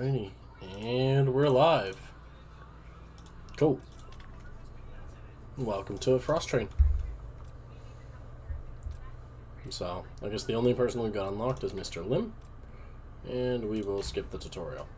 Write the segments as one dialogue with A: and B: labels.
A: Alrighty, and we're live. Cool. Welcome to Frostrain. So, I guess the only person we've got unlocked is Mr. Lim, and we will skip the tutorial.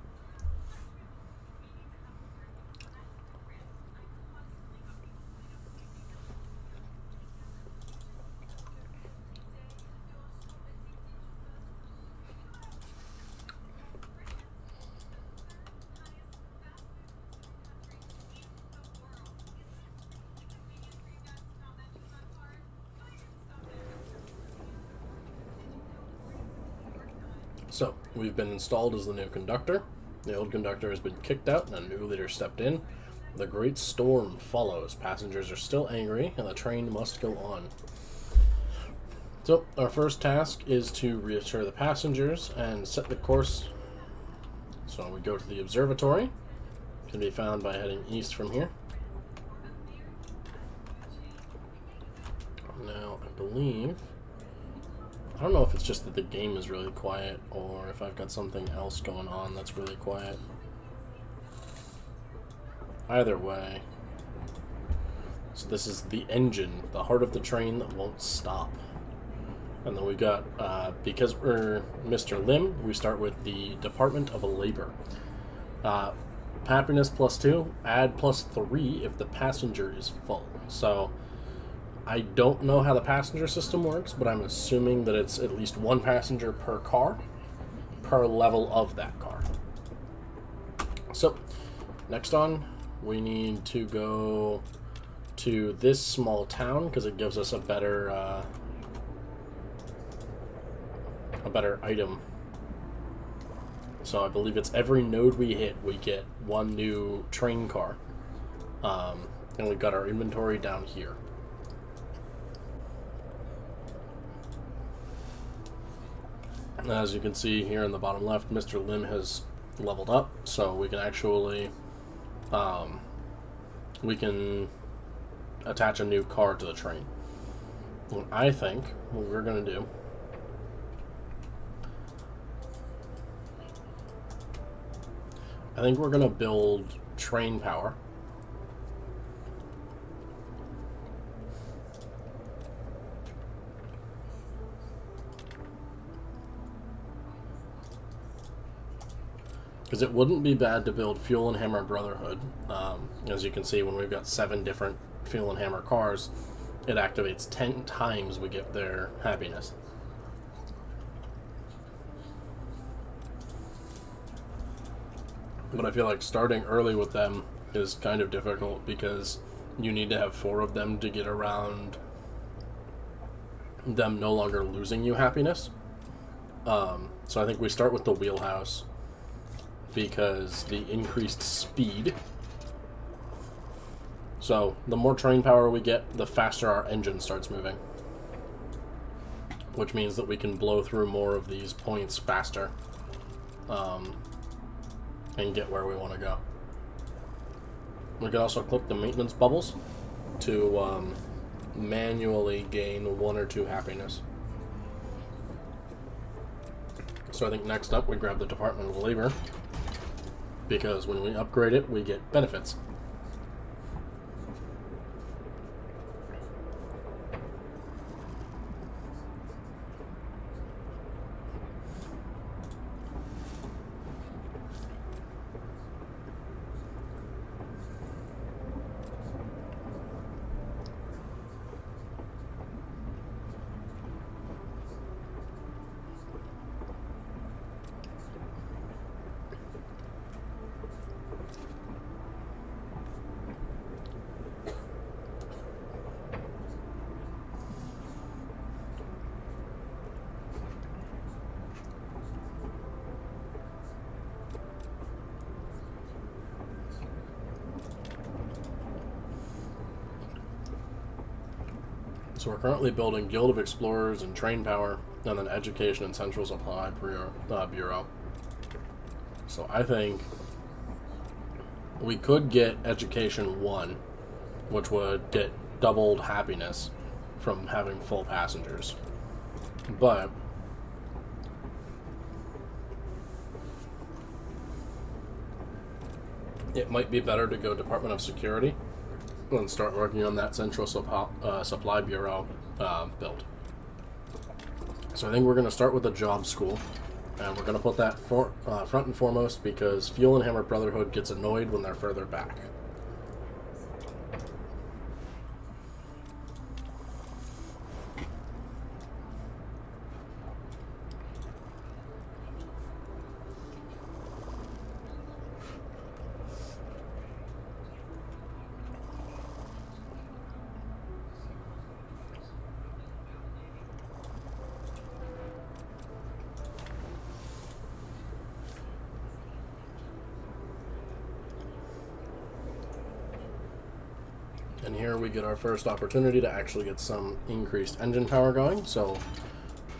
A: So, we've been installed as the new conductor. The old conductor has been kicked out and a new leader stepped in. The great storm follows. Passengers are still angry and the train must go on. So, our first task is to reassure the passengers and set the course. So, we go to the observatory. It can be found by heading east from here. Now, I believe... I don't know if it's just that the game is really quiet or if I've got something else going on that's really quiet. Either way. So this is the engine, the heart of the train that won't stop. And then we got, because we're Mr. Lim, we start with the Department of Labor. Happiness +2, add +3 if the passenger is full. So... I don't know how the passenger system works, but I'm assuming that it's at least one passenger per car, per level of that car. So, next on, we need to go to this small town, because it gives us a better item. So I believe it's every node we hit, we get one new train car. And we've got our inventory down here. As you can see here in the bottom left, Mr. Lim has leveled up, so we can actually we can attach a new car to the train. And I think what we're going to do we're going to build train power. Because it wouldn't be bad to build Fuel and Hammer Brotherhood. As you can see, when we've got 7 different Fuel and Hammer cars, it activates 10 times we get their happiness. But I feel like starting early with them is kind of difficult because you need to have 4 of them to get around them no longer losing you happiness. So I think we start with the wheelhouse, because the increased speed. So the more train power we get, the faster our engine starts moving, which means that we can blow through more of these points faster, and get where we want to go. We can also click the maintenance bubbles to manually gain 1 or 2 happiness. So I think next up we grab the Department of Labor, because when we upgrade it, we get benefits. So we're currently building Guild of Explorers and Train Power, and then Education and Central Supply Bureau. So I think we could get Education 1, which would get doubled happiness from having full passengers. But it might be better to go Department of Security and start working on that Central Supply Bureau build. So I think we're going to start with the job school, and we're going to put that front and foremost because Fuel and Hammer Brotherhood gets annoyed when they're further back. And here we get our first opportunity to actually get some increased engine power going. So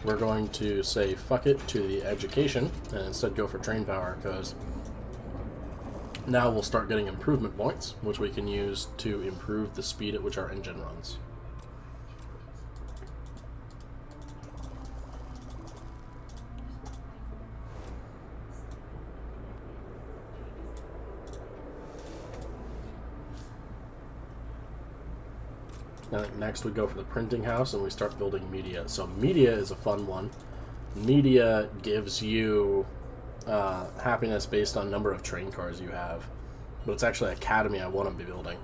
A: we're going to say fuck it to the education and instead go for train power, because now we'll start getting improvement points, which we can use to improve the speed at which our engine runs. I think next we go for the printing house and we start building media. So media is a fun one. Media gives you happiness based on number of train cars you have. But it's actually Academy I want to be building.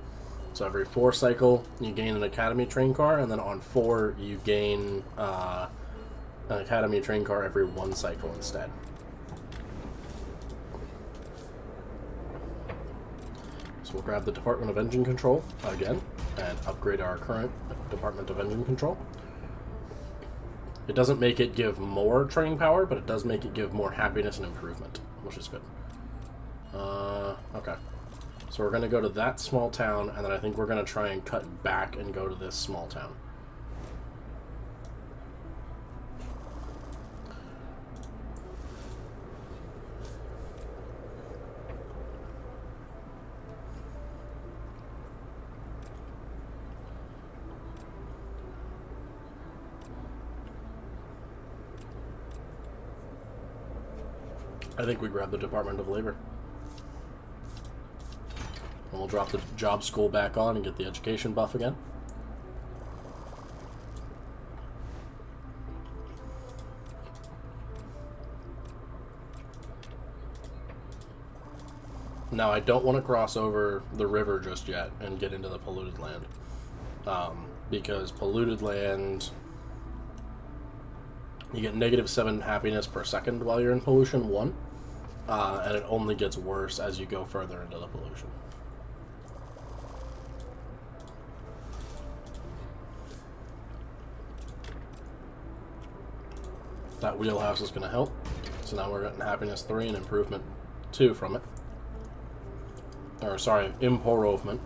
A: So every 4 cycle you gain an Academy train car, and then on 4 you gain an Academy train car every 1 cycle instead. So we'll grab the Department of Engine Control again and upgrade our current Department of Engine Control. It doesn't make it give more train power, but it does make it give more happiness and improvement, which is good. Okay. So we're going to go to that small town, and then I think we're going to try and cut back and go to this small town. I think we grab the Department of Labor. And we'll drop the job school back on and get the education buff again. Now, I don't want to cross over the river just yet and get into the polluted land. Because polluted land, you get -7 happiness per second while you're in pollution 1. And it only gets worse as you go further into the pollution. That wheelhouse is going to help. So now we're getting happiness 3 and improvement 2 from it. Or sorry, improvement.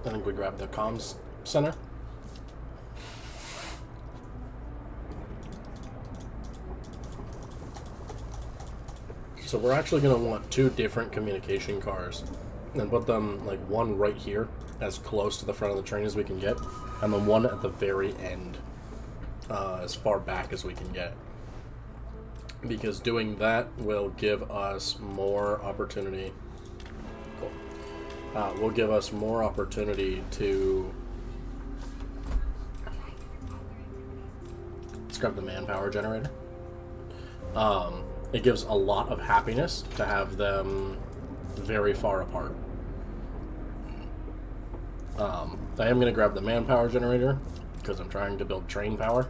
A: I think we grab the comms center. So we're actually going to want 2 different communication cars and put them, like, one right here as close to the front of the train as we can get, and then one at the very end as far back as we can get. Because doing that will give us more opportunity. Will give us more opportunity to scrub the manpower generator. It gives a lot of happiness to have them very far apart. I am going to grab the manpower generator because I'm trying to build train power.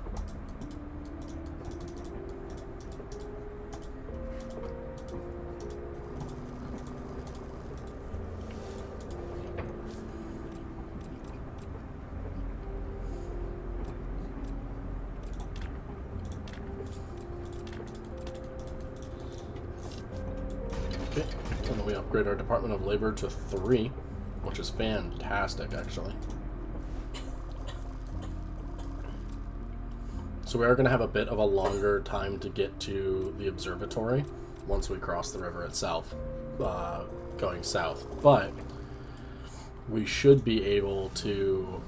A: And then we upgrade our Department of Labor to 3, which is fantastic, actually. So we are going to have a bit of a longer time to get to the observatory once we cross the river itself, going south. But we should be able to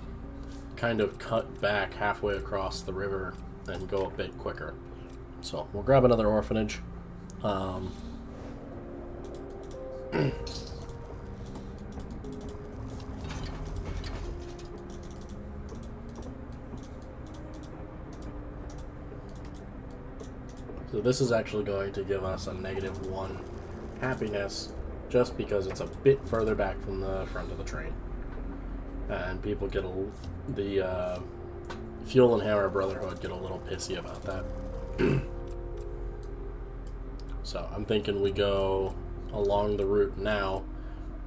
A: kind of cut back halfway across the river and go a bit quicker. So we'll grab another orphanage. So this is actually going to give us a -1 happiness just because it's a bit further back from the front of the train. And people get the Fuel and Hammer Brotherhood get a little pissy about that. So I'm thinking we go along the route now,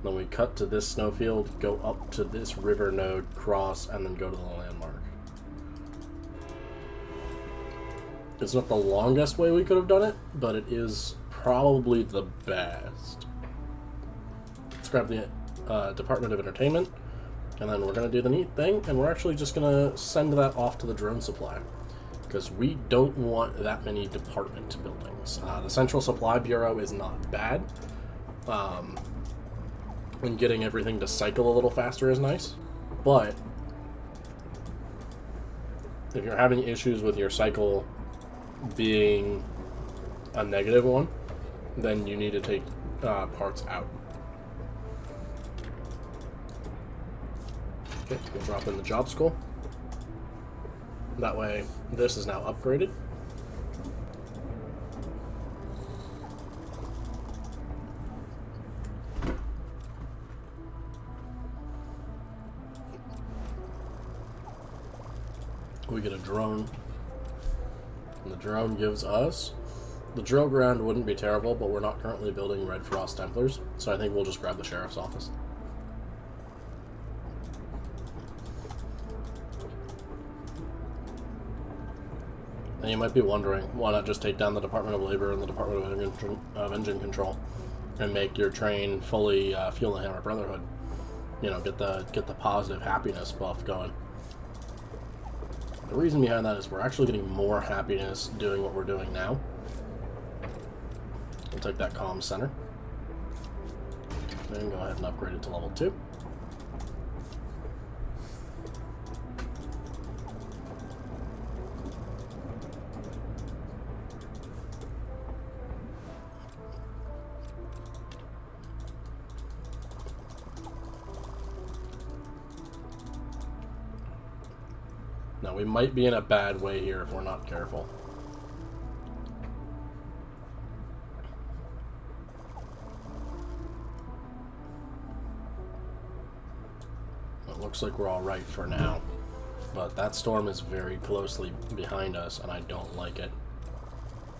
A: then we cut to this snowfield, go up to this river node, cross, and then go to the landmark. It's not the longest way we could have done it, but it is probably the best. Let's grab the Department of Entertainment, and then we're going to do the neat thing, and we're actually just going to send that off to the drone supply, because we don't want that many department buildings. The Central Supply Bureau is not bad, and getting everything to cycle a little faster is nice, but if you're having issues with your cycle being a -1, then you need to take parts out. Okay, we'll drop in the job school. That way, this is now upgraded. We get a drone. And the drone gives us... The drill ground wouldn't be terrible, but we're not currently building Red Frost Templars, so I think we'll just grab the Sheriff's Office. And you might be wondering, why not just take down the Department of Labor and the Department of Engine Control and make your train fully Fuel and Hammer Brotherhood? You know, get the positive happiness buff going. The reason behind that is we're actually getting more happiness doing what we're doing now. We'll take that comm center. And go ahead and upgrade it to level 2. Now, we might be in a bad way here if we're not careful. It looks like we're all right for now, but that storm is very closely behind us, and I don't like it.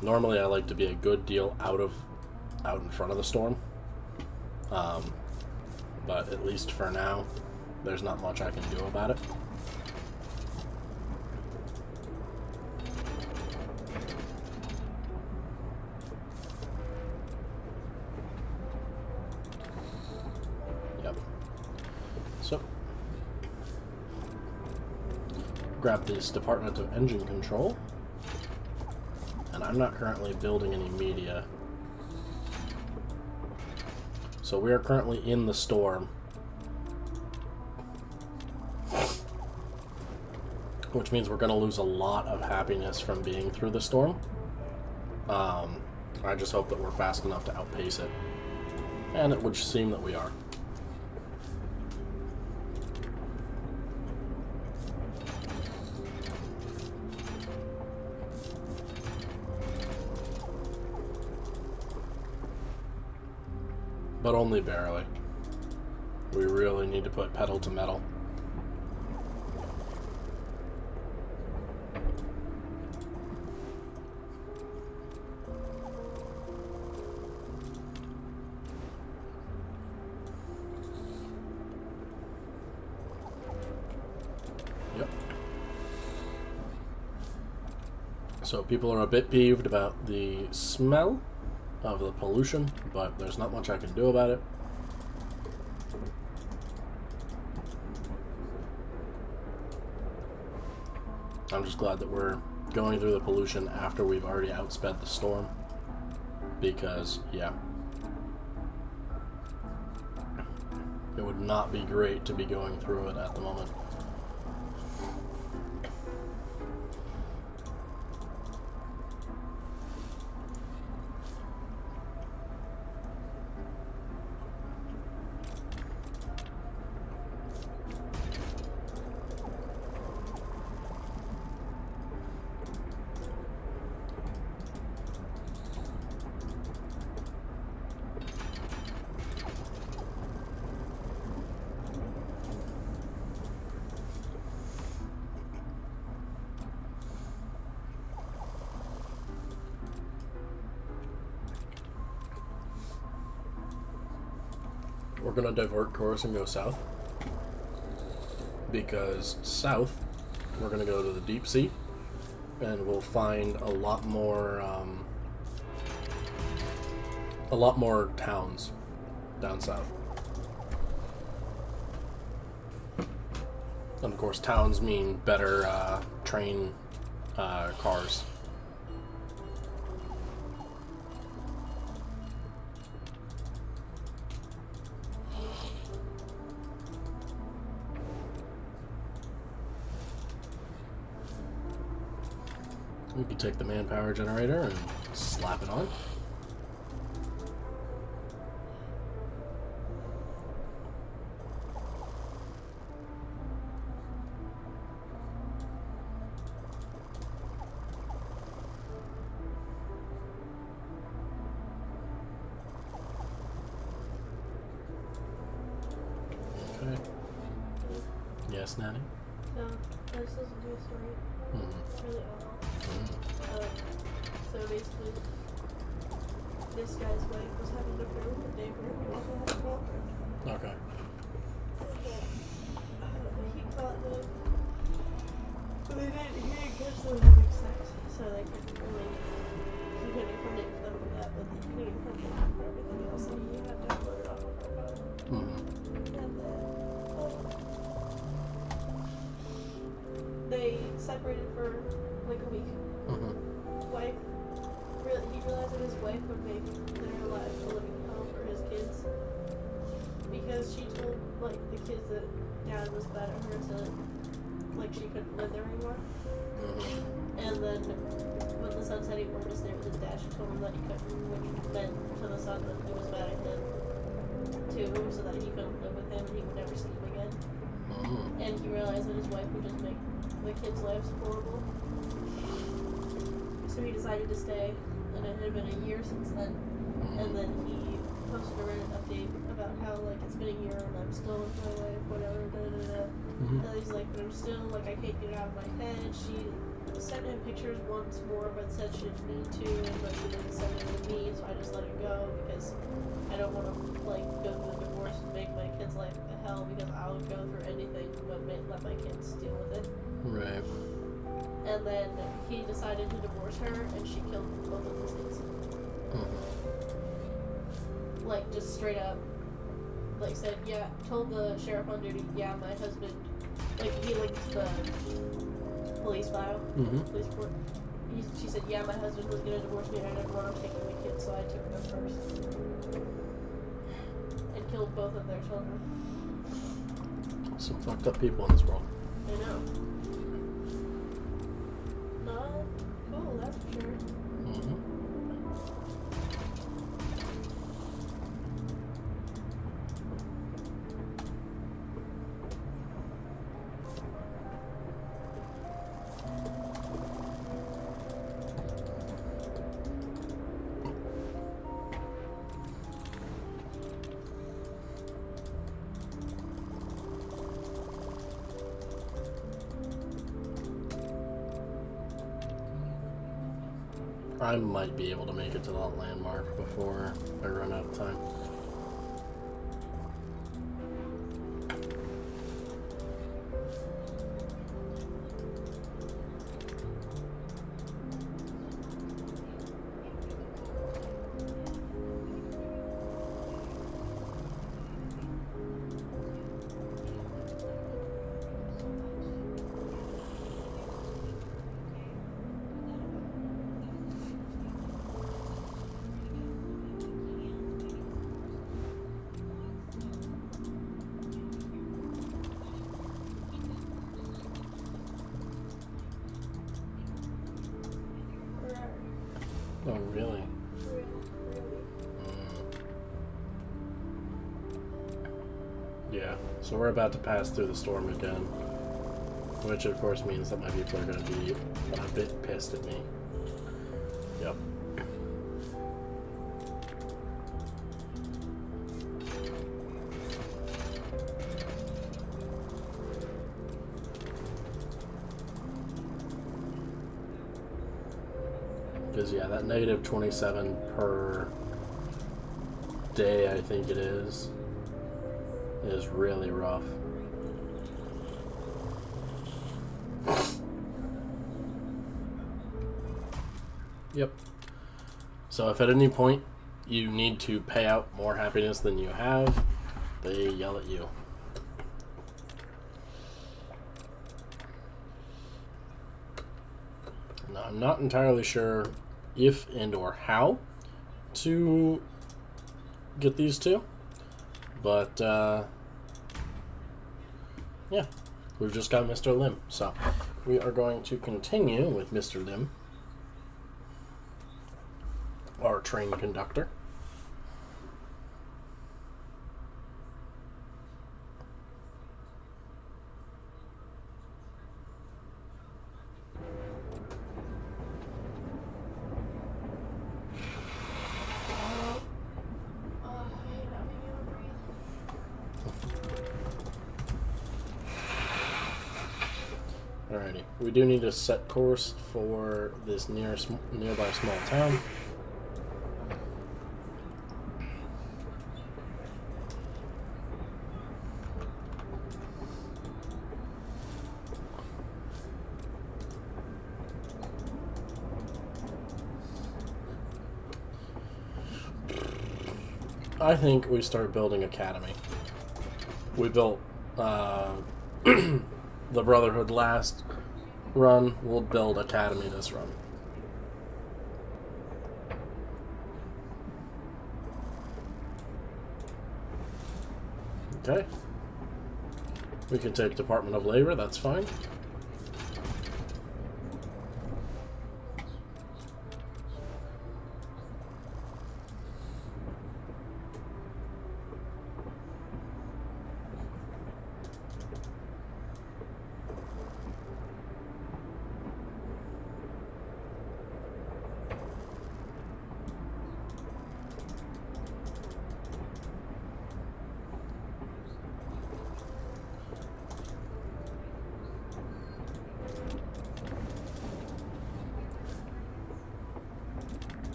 A: Normally, I like to be a good deal out in front of the storm, but at least for now, there's not much I can do about it. So, grab this Department of Engine Control, and I'm not currently building any media. So we are currently in the storm, which means we're going to lose a lot of happiness from being through the storm. I just hope that we're fast enough to outpace it, and it would seem that we are. But only barely. We really need to put pedal to metal. Yep. So people are a bit peeved about the smell of the pollution, but there's not much I can do about it. I'm just glad that we're going through the pollution after we've already outsped the storm. Because, yeah. It would not be great to be going through it at the moment. We're going to divert course and go south. Because south, we're going to go to the deep sea. And we'll find a lot more towns down south. And of course, towns mean better train cars. We could take the manpower generator and slap it on. Okay. Yes, Nanny?
B: No, I just listened to a story. It's really awful. So basically, this guy's wife was having an affair with a neighbor who also had a girlfriend.
A: Okay.
B: He caught them, but they didn't catch them having sex, so they couldn't really, he couldn't incriminate them for that, but he couldn't incriminate them for everything else that he had downloaded off of her phone. And then, they separated for like a week. Wife, he realized that his wife would make their life a living hell for his kids because she told like the kids that dad was bad at her, so like she couldn't live there anymore. And then when the son said he wanted to stay with his dad, she told him that he couldn't, which meant to the son that he was mad at him too, so that he couldn't live with him and he would never see him again. And he realized that his wife would just make the kids' lives horrible. So he decided to stay, and it had been a year since then. And then he posted a Reddit update about how like it's been a year and I'm still with my wife, whatever. And he's like, but I'm still like I can't get it out of my head. She sent him pictures once more, but said she didn't need to, but she didn't send it to me, so I just let it go because I don't want to like go through the divorce and make my kids' life a hell because I'll go through anything but let my kids deal with it.
A: Right.
B: And then he decided to divorce her, and she killed both of his kids. Like, just straight up, like, said, yeah, told the sheriff on duty, yeah, my husband, like, he linked the police file, police report. She said, yeah, my husband was going to divorce me, and I didn't want him taking my kids, so I took them first. And killed both of their children.
A: Some fucked up people in this world.
B: I know. Cool, that's for sure.
A: I might be able to make it to that landmark before I run out of time. Oh, really?
B: Really.
A: Yeah, so we're about to pass through the storm again, which of course means that my people are going to be a bit pissed at me. Yep. Because, yeah, that negative 27 per day, I think it is really rough. Yep. So if at any point you need to pay out more happiness than you have, they yell at you. Now, I'm not entirely sure if and or how to get these two, but yeah, we've just got Mr. Lim, so we are going to continue with Mr. Lim, our train conductor. Alrighty, we do need to set course for this nearby small town. I think we start building academy. We built the Brotherhood last run. We'll build academy this run. Okay. We can take Department of Labor, that's fine.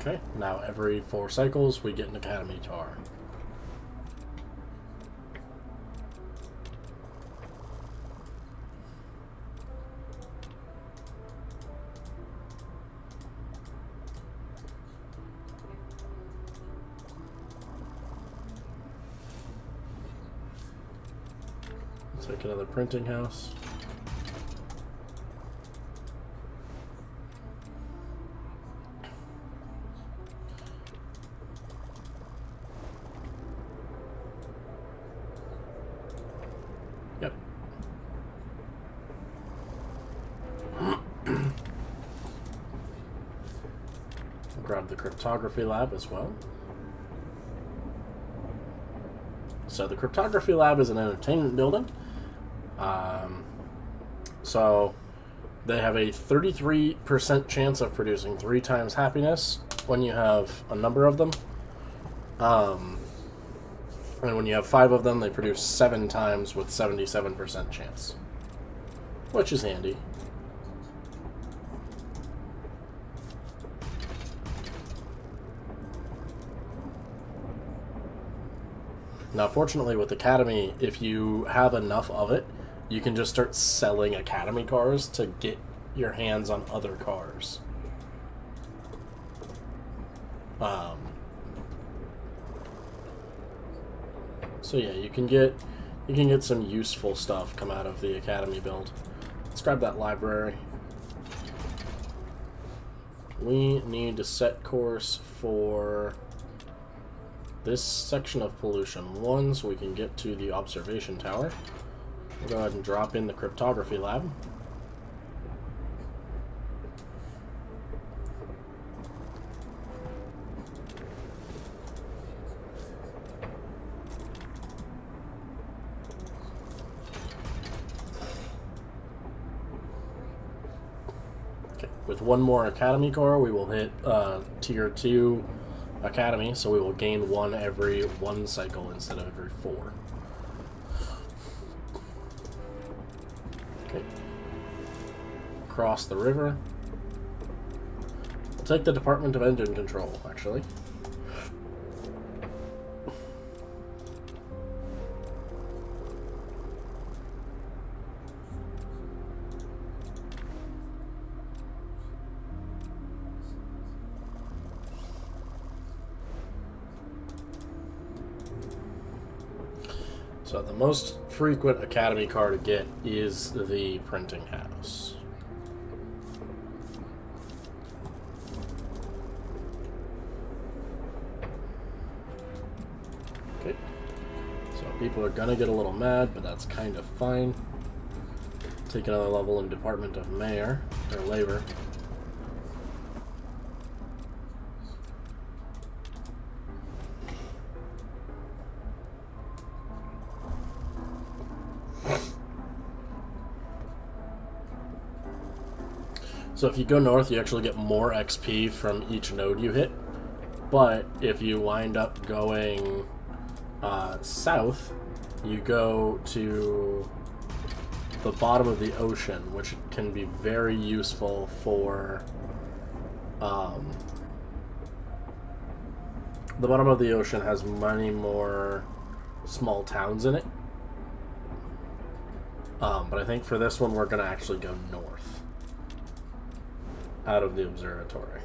A: Okay, now every 4 cycles we get an academy tar. Take another printing house. Yep. Grab the cryptography lab as well. So the cryptography lab is an entertainment building. So they have a 33% chance of producing 3 times happiness when you have a number of them. And when you have 5 of them, they produce 7 times with 77% chance. Which is handy. Now, fortunately with Academy, if you have enough of it, you can just start selling Academy cars to get your hands on other cars. So yeah, you can get some useful stuff come out of the Academy build. Let's grab that library. We need to set course for this section of pollution 1 so we can get to the observation tower. We'll go ahead and drop in the cryptography lab. With one more Academy core, we will hit Tier 2 Academy, so we will gain one every 1 cycle instead of every 4. Okay. Cross the river. We'll take the Department of Engine Control, actually. So the most frequent Academy car to get is the printing house. Okay. So people are gonna get a little mad, but that's kind of fine. Take another level in Department of Mayor, or Labor. So if you go north, you actually get more XP from each node you hit. But if you wind up going south, you go to the bottom of the ocean, which can be very useful for... the bottom of the ocean has many more small towns in it. But I think for this one, we're going to actually go north. Out of the observatory.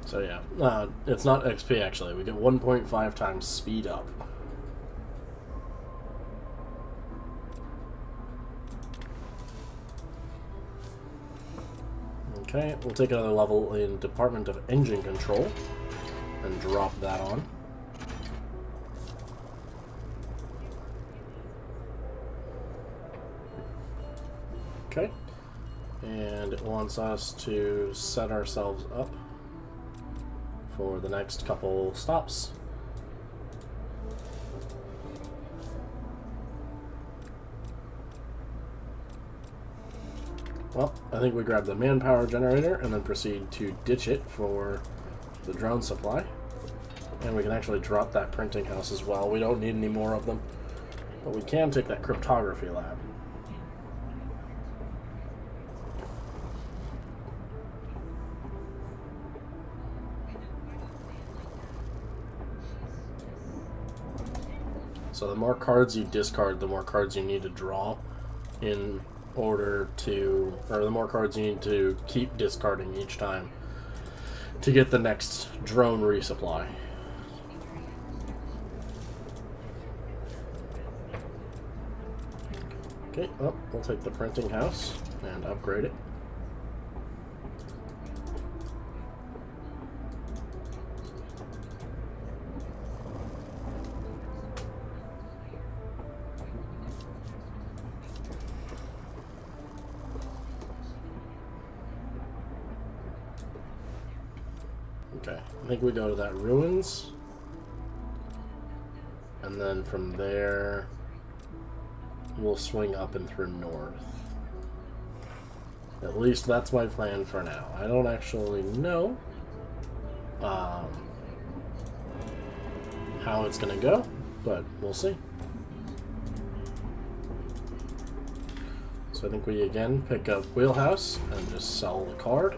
A: So yeah, it's not XP actually. We get 1.5 times speed up. Okay, we'll take another level in Department of Engine Control and drop that on. Okay, and it wants us to set ourselves up for the next couple stops. Well, I think we grab the manpower generator and then proceed to ditch it for the drone supply. And we can actually drop that printing house as well. We don't need any more of them, but we can take that cryptography lab. So the more cards you discard, the more cards you need to draw in order to, or the more cards you need to keep discarding each time to get the next drone resupply. Okay, well, we'll take the printing house and upgrade it. Okay, I think we go to that ruins, and then from there we'll swing up and through north. At least that's my plan for now. I don't actually know how it's gonna go, but we'll see. So I think we again pick up Wheelhouse and just sell the card.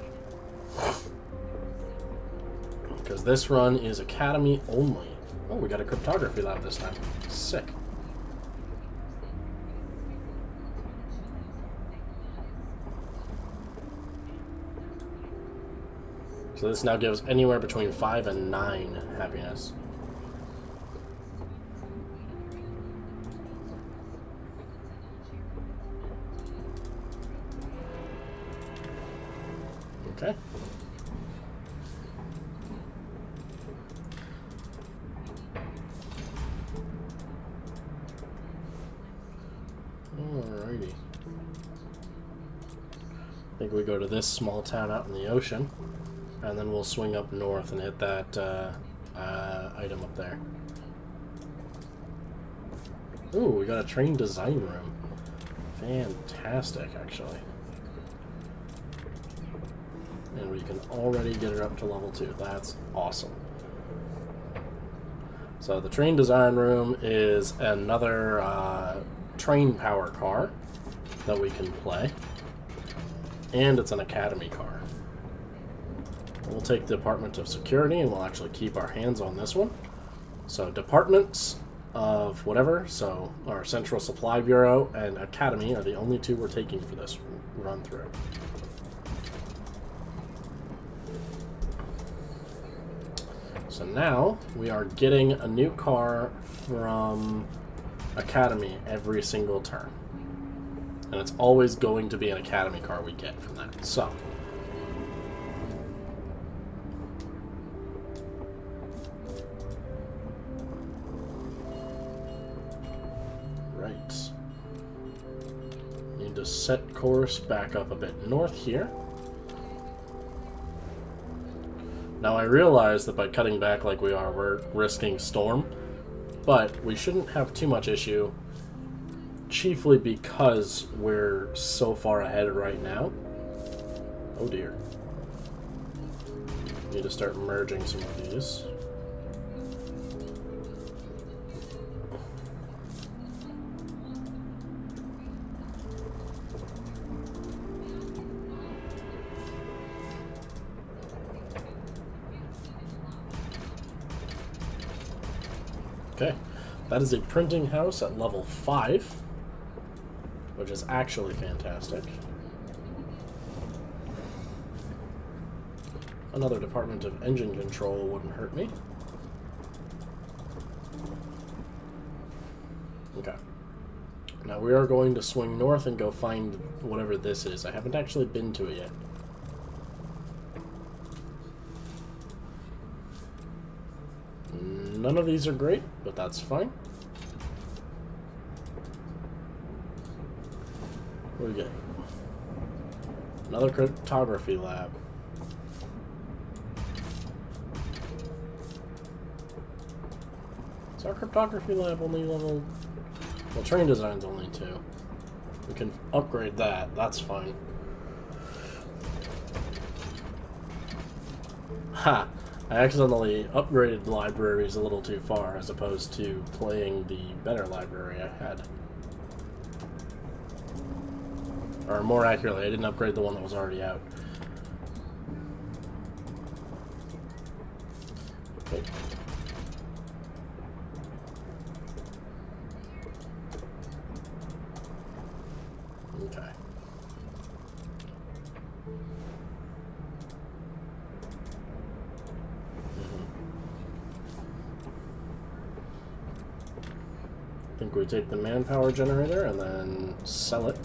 A: Because this run is Academy only. Oh, we got a cryptography lab this time. Sick. So this now gives anywhere between 5 and 9 happiness. Okay. think we go to this small town out in the ocean, and then we'll swing up north and hit that item up there. Ooh, we got a train design room. Fantastic, actually. And we can already get her up to level 2. That's awesome. So the train design room is another train power car that we can play. And it's an academy car. We'll take the Department of Security and we'll actually keep our hands on this one. So departments of whatever, so our Central Supply Bureau and Academy are the only two we're taking for this run through. So now we are getting a new car from Academy every single turn. And it's always going to be an Academy car we get from that. So right. Need to set course back up a bit north here. Now I realize that by cutting back like we are, we're risking storm, but we shouldn't have too much issue, chiefly because we're so far ahead right now. Oh dear. Need to start merging some of these. Okay, that is a printing house at level 5, which is actually fantastic. Another Department of Engine Control wouldn't hurt me. Okay. Now we are going to swing north and go find whatever this is. I haven't actually been to it yet. None of these are great, but that's fine. What do we get? Another cryptography lab. Is our cryptography lab only level... Well, train design's only 2. We can upgrade that. That's fine. Ha! I accidentally upgraded libraries a little too far as opposed to playing the better library I had. Or more accurately, I didn't upgrade the one that was already out. Okay. Okay. I think we take the manpower generator and then sell it.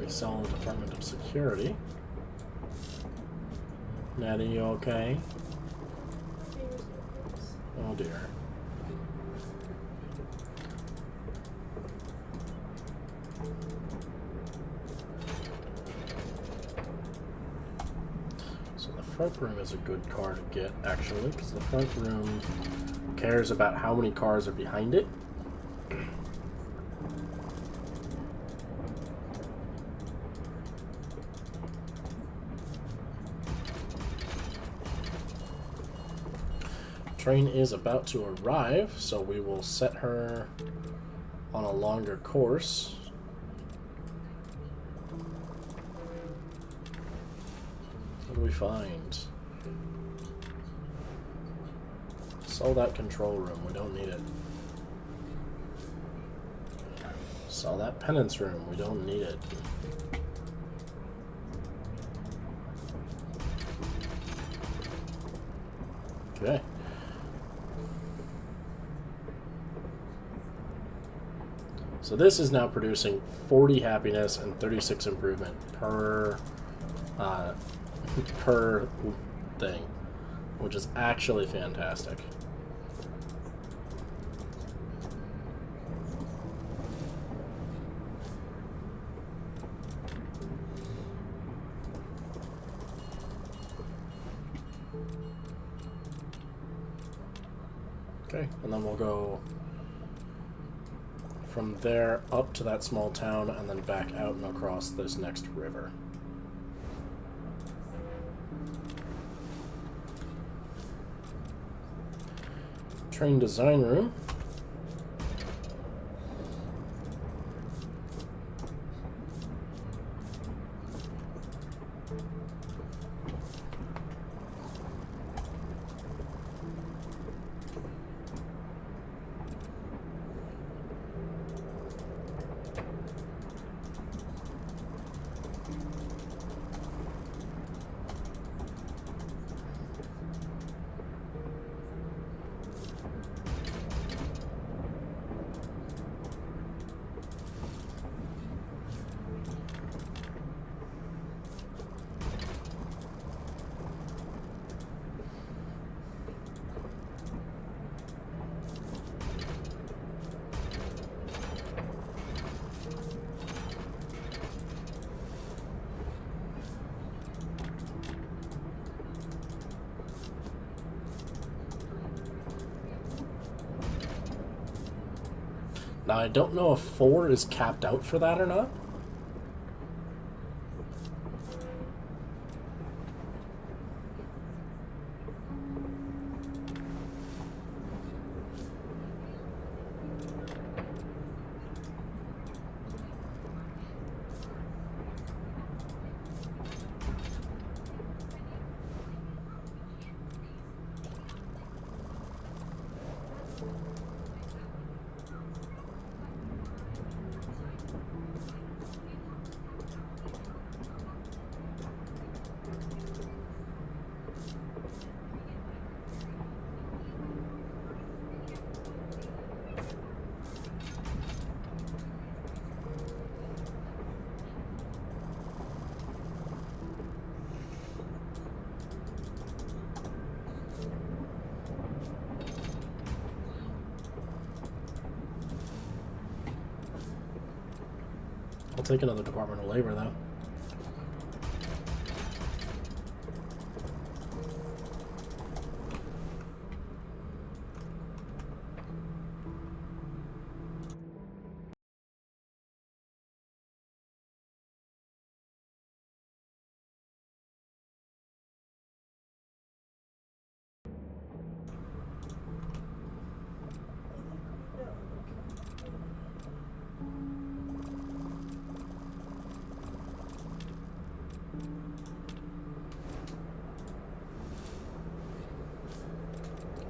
A: Sell the Department of Security. Natty, you okay? Oh dear. So the front room is a good car to get, actually, because the front room cares about how many cars are behind it. Train is about to arrive, so we will set her on a longer course. What do we find? Sell that control room, we don't need it. Sell that penance room, we don't need it. Okay. So this is now producing 40 happiness and 36 improvement per per thing, which is actually fantastic. Okay, and then we'll go from there up to that small town and then back out and across this next river. Train design room. Now, I don't know if 4 is capped out for that or not. I'll take another Department of Labor, though.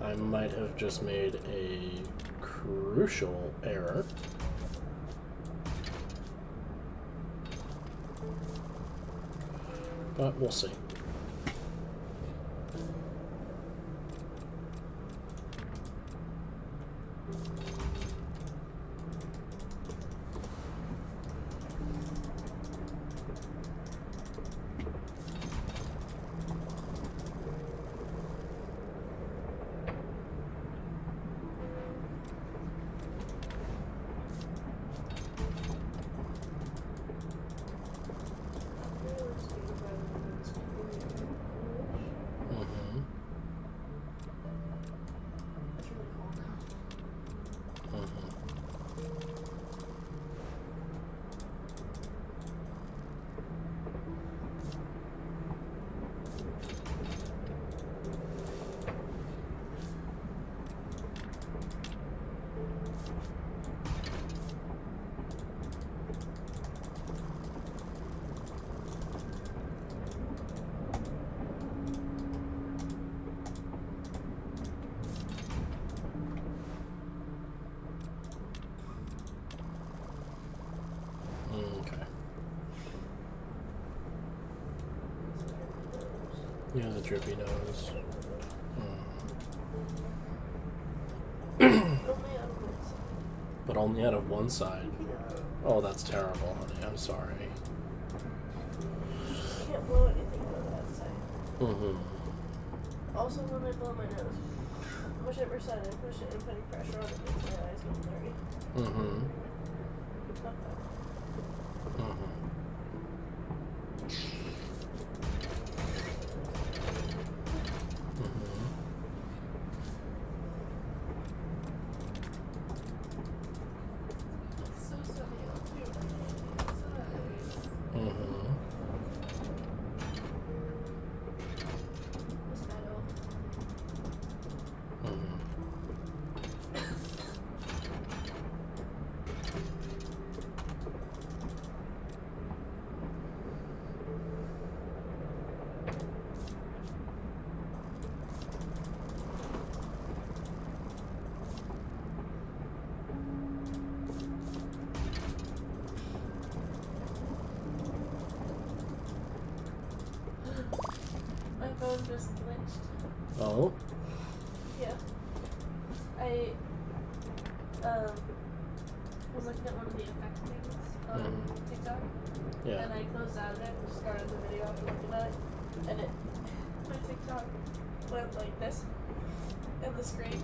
A: I might have just made a crucial error. But we'll see. Yeah, the drippy nose. But only out of one side. Oh, that's terrible, honey. I'm sorry.
B: Can't blow anything out of that side.
A: Mm-hmm.
B: Also, when I blow my nose, whichever side I push it and putting pressure on it makes my eyes go blurry.
A: Mm-hmm.
B: Not bad.
A: Mm-hmm.
B: It's so sunny out too. Outside.
A: Mm-hmm.
B: This meadow.
A: Mm-hmm.
B: My phone just glitched.
A: Oh?
B: Yeah. I was looking at one of the effect things on TikTok.
A: Yeah.
B: And I closed out of it and started the video after looking at it. And my TikTok went like this. And the screen,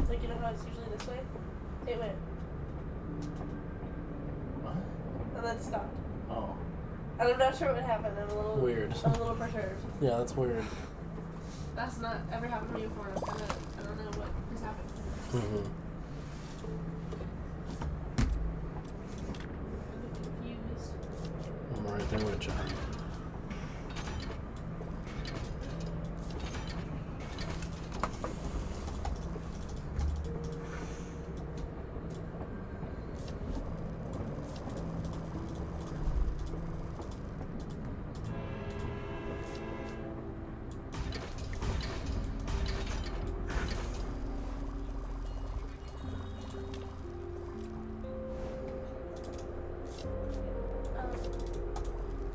B: like, you know how it's usually this way? It went.
A: What?
B: And then stopped.
A: Oh.
B: And I'm not sure what happened. I'm a little
A: Weird.
B: I'm a little perturbed.
A: Yeah, that's weird.
B: That's not ever happened to me before. I don't know what just happened.
A: Mm-hmm.
B: I'm confused.
A: I'm right there with you.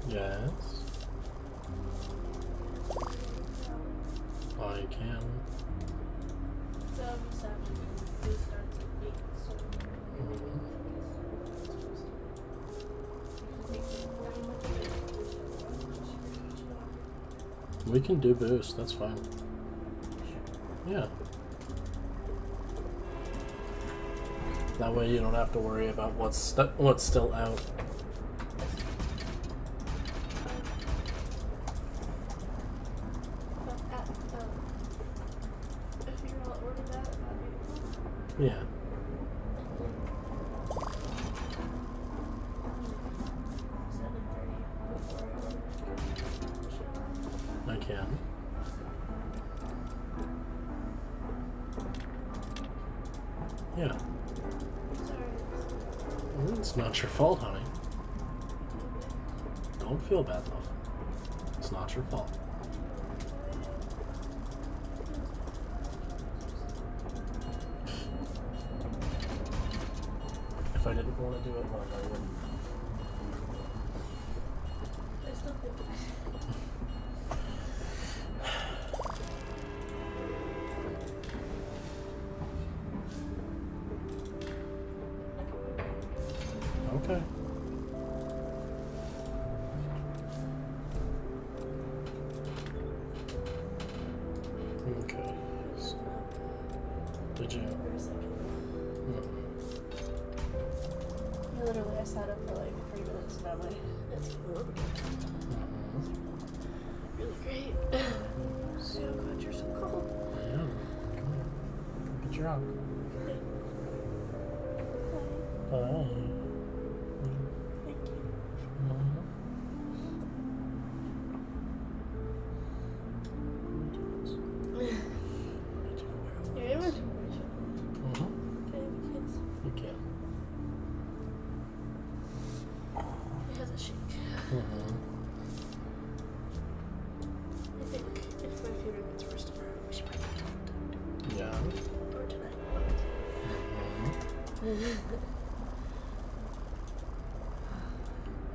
A: Yes. I can.
B: 7, it starts at 8, so
A: We can do boost, that's fine. Yeah. That way you don't have to worry about what's still out.
B: if you're all ordered that, that'd be
A: Yeah. I can. Yeah. It's not your fault, honey. Don't feel bad, though. It's not your fault. If I didn't want to do it, well, I wouldn't.
B: I still feel bad.
A: Okay. Okay. Did you?
B: For a second.
A: Mm.
B: Literally, I sat up for like 3 minutes and now my head's getting really great. So glad you're so cold.
A: I am. Come here. Get your out. Bye.
B: Thank you. Your inventory show.
A: Mm-hmm.
B: Can I have a kiss?
A: You can.
B: It has a shake.
A: Mm-hmm.
B: I think if my favorite gets restored, we should probably go
A: Yeah.
B: or tonight.
A: Mm-hmm.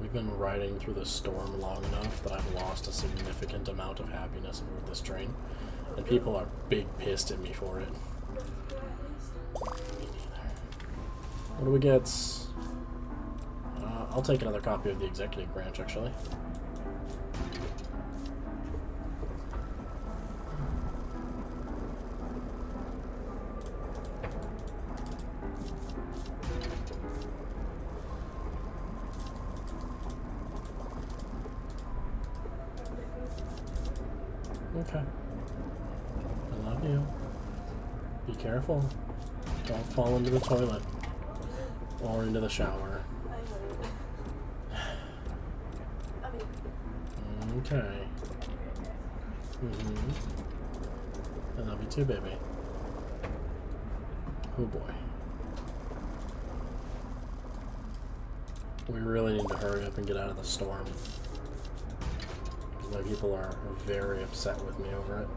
A: We've been riding through the storm long enough that I've lost a significant amount of happiness over this train. And people are big pissed at me for it. Me neither. What do we get? I'll take another copy of the executive branch, actually. Okay. I love you. Be careful. Don't fall into the toilet. Or into the shower. Okay. I love you too, baby. Oh boy. We really need to hurry up and get out of the storm. My people are very upset with me over it.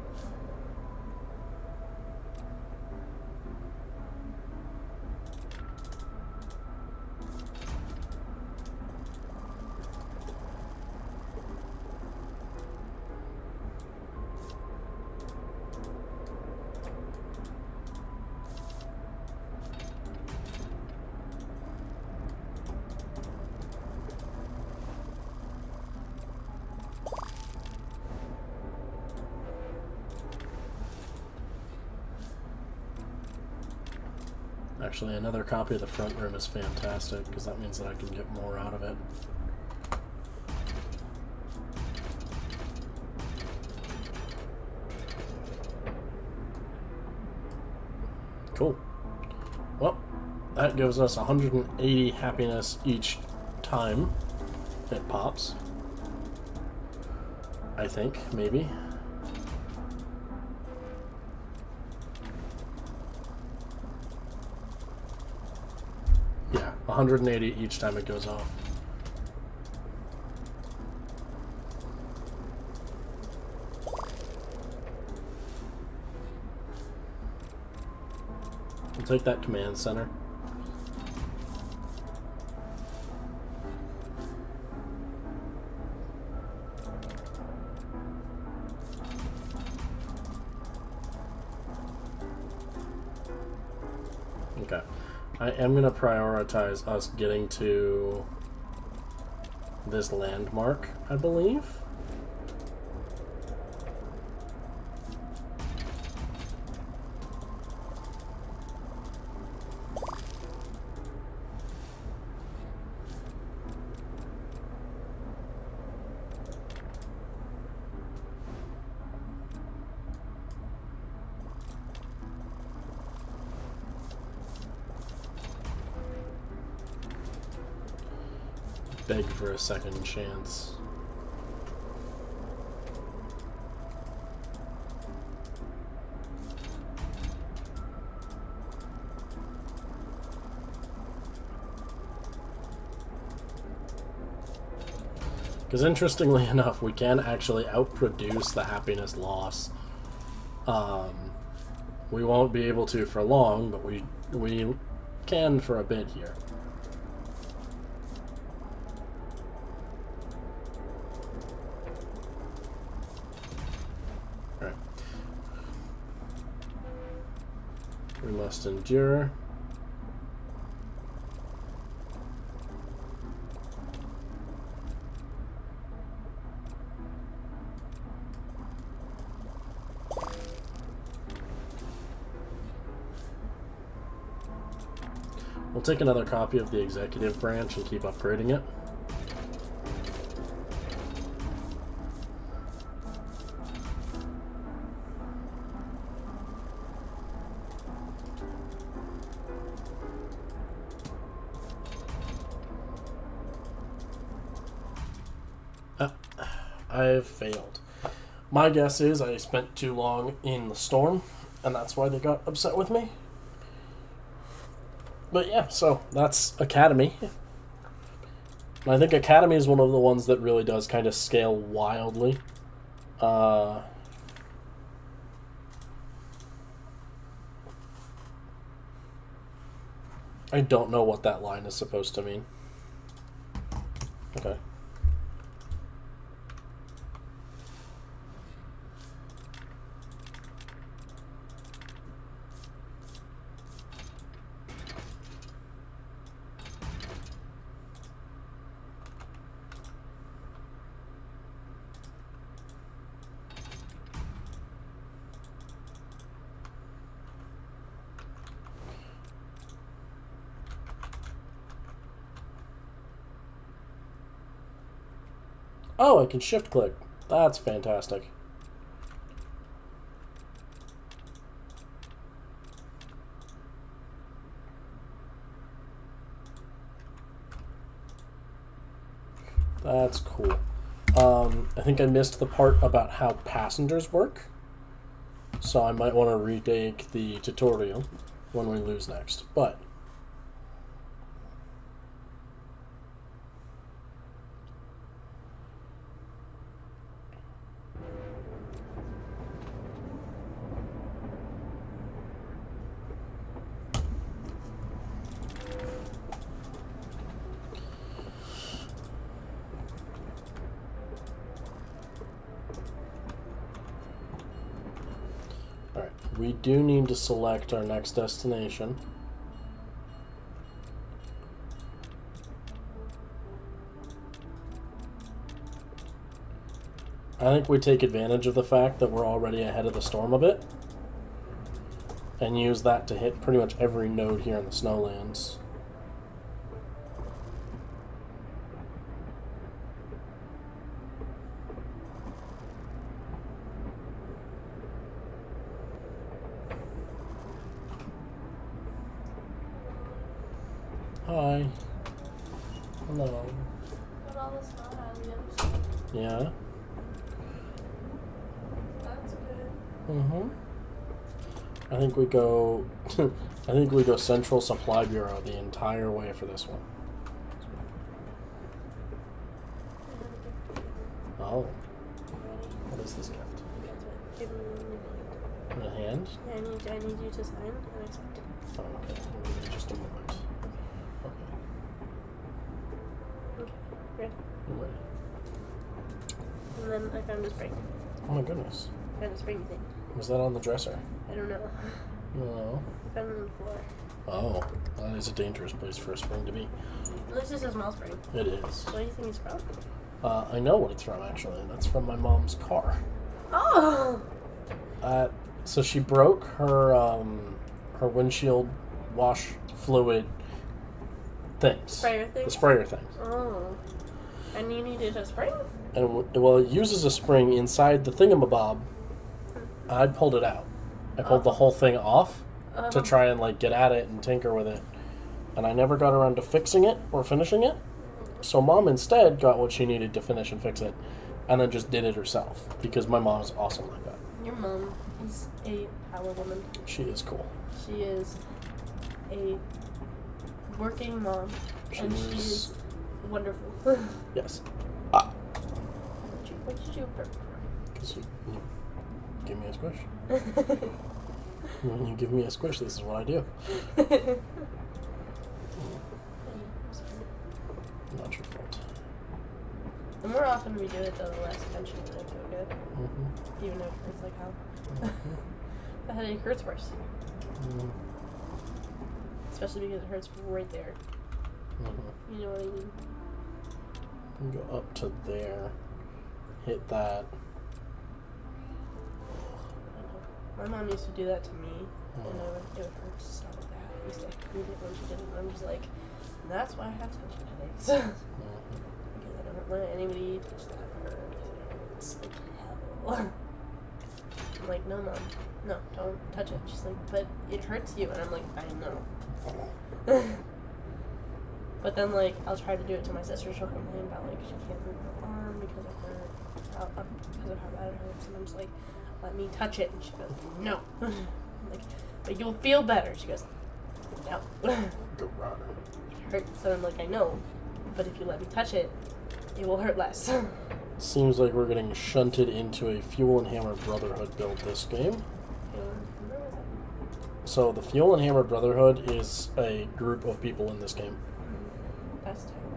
A: Actually, another copy of the front room is fantastic, because that means that I can get more out of it. Cool. Well, that gives us 180 happiness each time it pops. I think, maybe. Yeah, 180 each time it goes off. I'll take that command center. Okay. I am going to prioritize us getting to this landmark, I believe. Beg for a second chance. Because interestingly enough, we can actually outproduce the happiness loss. We won't be able to for long, but we can for a bit here. Alright. We must endure. We'll take another copy of the executive branch and keep upgrading it. I've failed. My guess is I spent too long in the storm, and that's why they got upset with me. But yeah, so that's Academy. And I think Academy is one of the ones that really does kind of scale wildly. I don't know what that line is supposed to mean. Okay. Oh, I can shift click. That's fantastic. That's cool. I think I missed the part about how passengers work. So I might want to retake the tutorial when we lose next. But alright, we do need to select our next destination. I think we take advantage of the fact that we're already ahead of the storm a bit and use that to hit pretty much every node here in the Snowlands. Hi. Hello.
B: But all the snow aliens.
A: Yeah.
B: That's good.
A: Mm-hmm. I think we go I think we go Central Supply Bureau the entire way for this one. Oh. What is this gift?
B: Give me
A: A hand?
B: I need you to sign and accept.
A: Oh, okay. Give me just a moment. Okay.
B: Okay. Ready?
A: I'm ready.
B: And then I found a spring.
A: Oh my goodness.
B: I found a spring thing.
A: Was that on the dresser?
B: I don't know.
A: No.
B: I found it on the floor.
A: Oh, that is a dangerous place for a spring to be.
B: At least it's a small spring.
A: It is.
B: What do you think it's from?
A: I know what it's from, actually. That's from my mom's car.
B: Oh!
A: So she broke her her windshield wash fluid things.
B: Sprayer thing?
A: The sprayer things.
B: Oh. And you needed a spring?
A: And well, it uses a spring inside the thingamabob. I pulled it out. I pulled the whole thing off to try and like get at it and tinker with it. And I never got around to fixing it or finishing it. So Mom instead got what she needed to finish and fix it, and then just did it herself because my mom is awesome like that.
B: Your mom is a power woman.
A: She is cool.
B: She is a working mom, and she is wonderful.
A: Yes.
B: What did you burp
A: Because you give me a squish. When you give me a squish, this is what I do.
B: for?
A: Not your fault.
B: The more often we do it, though, the less attention it's going to get.
A: Mm-hmm.
B: Even if it hurts like hell.
A: Mm-hmm.
B: The headache hurts worse.
A: Mm-hmm.
B: Especially because it hurts right there.
A: Mm-hmm.
B: You know what I mean?
A: You go up to there, hit that.
B: My mom used to do that to me,
A: Oh.
B: and it would hurt so bad. I used to hate it when she did it, and I'm just like, that's why I have tension headaches.
A: Mm-hmm.
B: Because I don't want anybody to touch that part. It hurts like hell. I'm like, no, Mom. No, don't touch it. She's like, but it hurts you. And I'm like, I know. But then, like, I'll try to do it to my sister. She'll complain about, like, she can't move her arm because of how bad it hurts. And I'm just like, let me touch it. And she goes, no. I'm like, but you'll feel better. She goes, no.
A: Go right.
B: It hurts. So I'm like, I know. But if you let me touch it, it will hurt less.
A: Seems like we're getting shunted into a Fuel and Hammer Brotherhood build this game. So the Fuel and Hammer Brotherhood is a group of people in this game.
B: That's pretty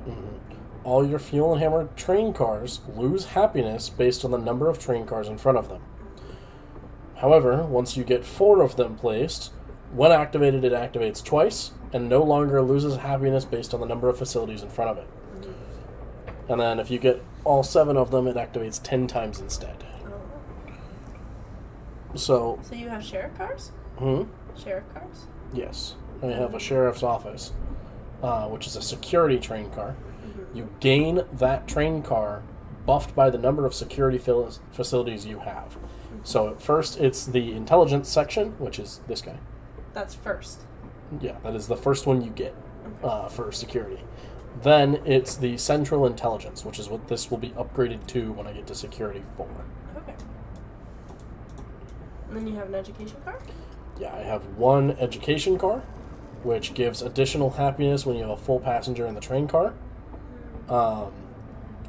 A: Mm-hmm. All your Fuel and Hammer train cars lose happiness based on the number of train cars in front of them. However, once you get 4 of them placed, when activated it activates twice, and no longer loses happiness based on the number of facilities in front of it. Mm-hmm. And then if you get all 7 of them, it activates 10 times instead.
B: Oh.
A: So
B: So you have sheriff cars? Sheriff cars?
A: Yes. I have a sheriff's office, which is a security train car. You gain that train car buffed by the number of security facilities you have. So at first it's the intelligence section, which is this guy.
B: That's first.
A: Yeah, that is the first one you get for security. Then it's the central intelligence, which is what this will be upgraded to when I get to security 4.
B: Okay. And then you have an education card?
A: Yeah, I have one education car, which gives additional happiness when you have a full passenger in the train car.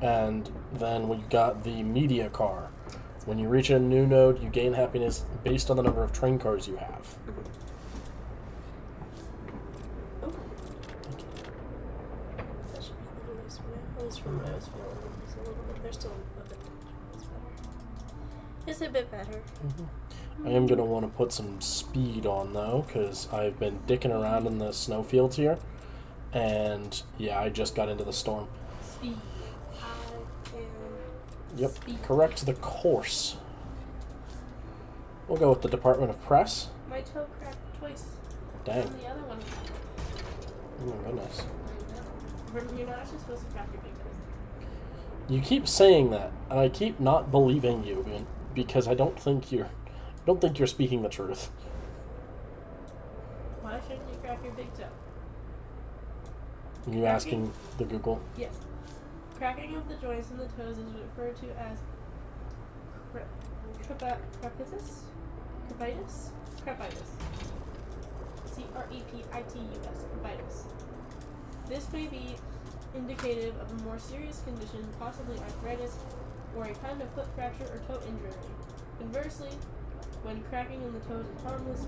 A: And then we got the media car. When you reach a new node, you gain happiness based on the number of train cars you have.
B: Oh. That should be a little nicer now. At least from what I was feeling. It's a little bit. They're still a bit. It's a bit better.
A: I am going to want to put some speed on, though, because I've been dicking around in the snowfields here. And, yeah, I just got into the storm.
B: Speed.
A: Yep,
B: Speed.
A: correct the course. We'll go with the Department of Press.
B: My toe cracked twice.
A: Dang.
B: And the other one.
A: Oh my goodness.
B: You're not actually supposed to crack your big toes.
A: You keep saying that, and I keep not believing you, because I don't think you're speaking the truth.
B: Why shouldn't you crack your big toe?
A: Are you asking the Google?
B: Yes. Cracking of the joints in the toes is referred to as crepitus? Crepitus. C-R-E-P-I-T-U-S. Crepitus. This may be indicative of a more serious condition, possibly arthritis, or a kind of foot fracture or toe injury. Conversely, when cracking in the toes is harmless,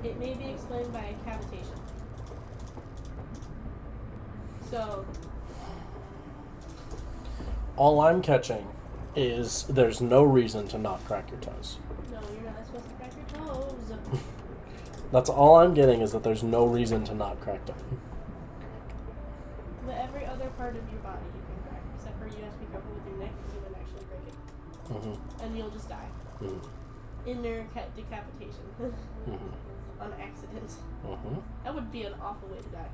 B: it may be explained by a cavitation. So,
A: All I'm catching is there's no reason to not crack your toes.
B: no, you're not supposed to crack your toes.
A: That's all I'm getting, is that there's no reason to not crack them.
B: But every other part of your body you can crack, except for you have to be careful with your neck because you would actually break it. And you'll just die. Inner decapitation. On accident. That would be an awful way to die.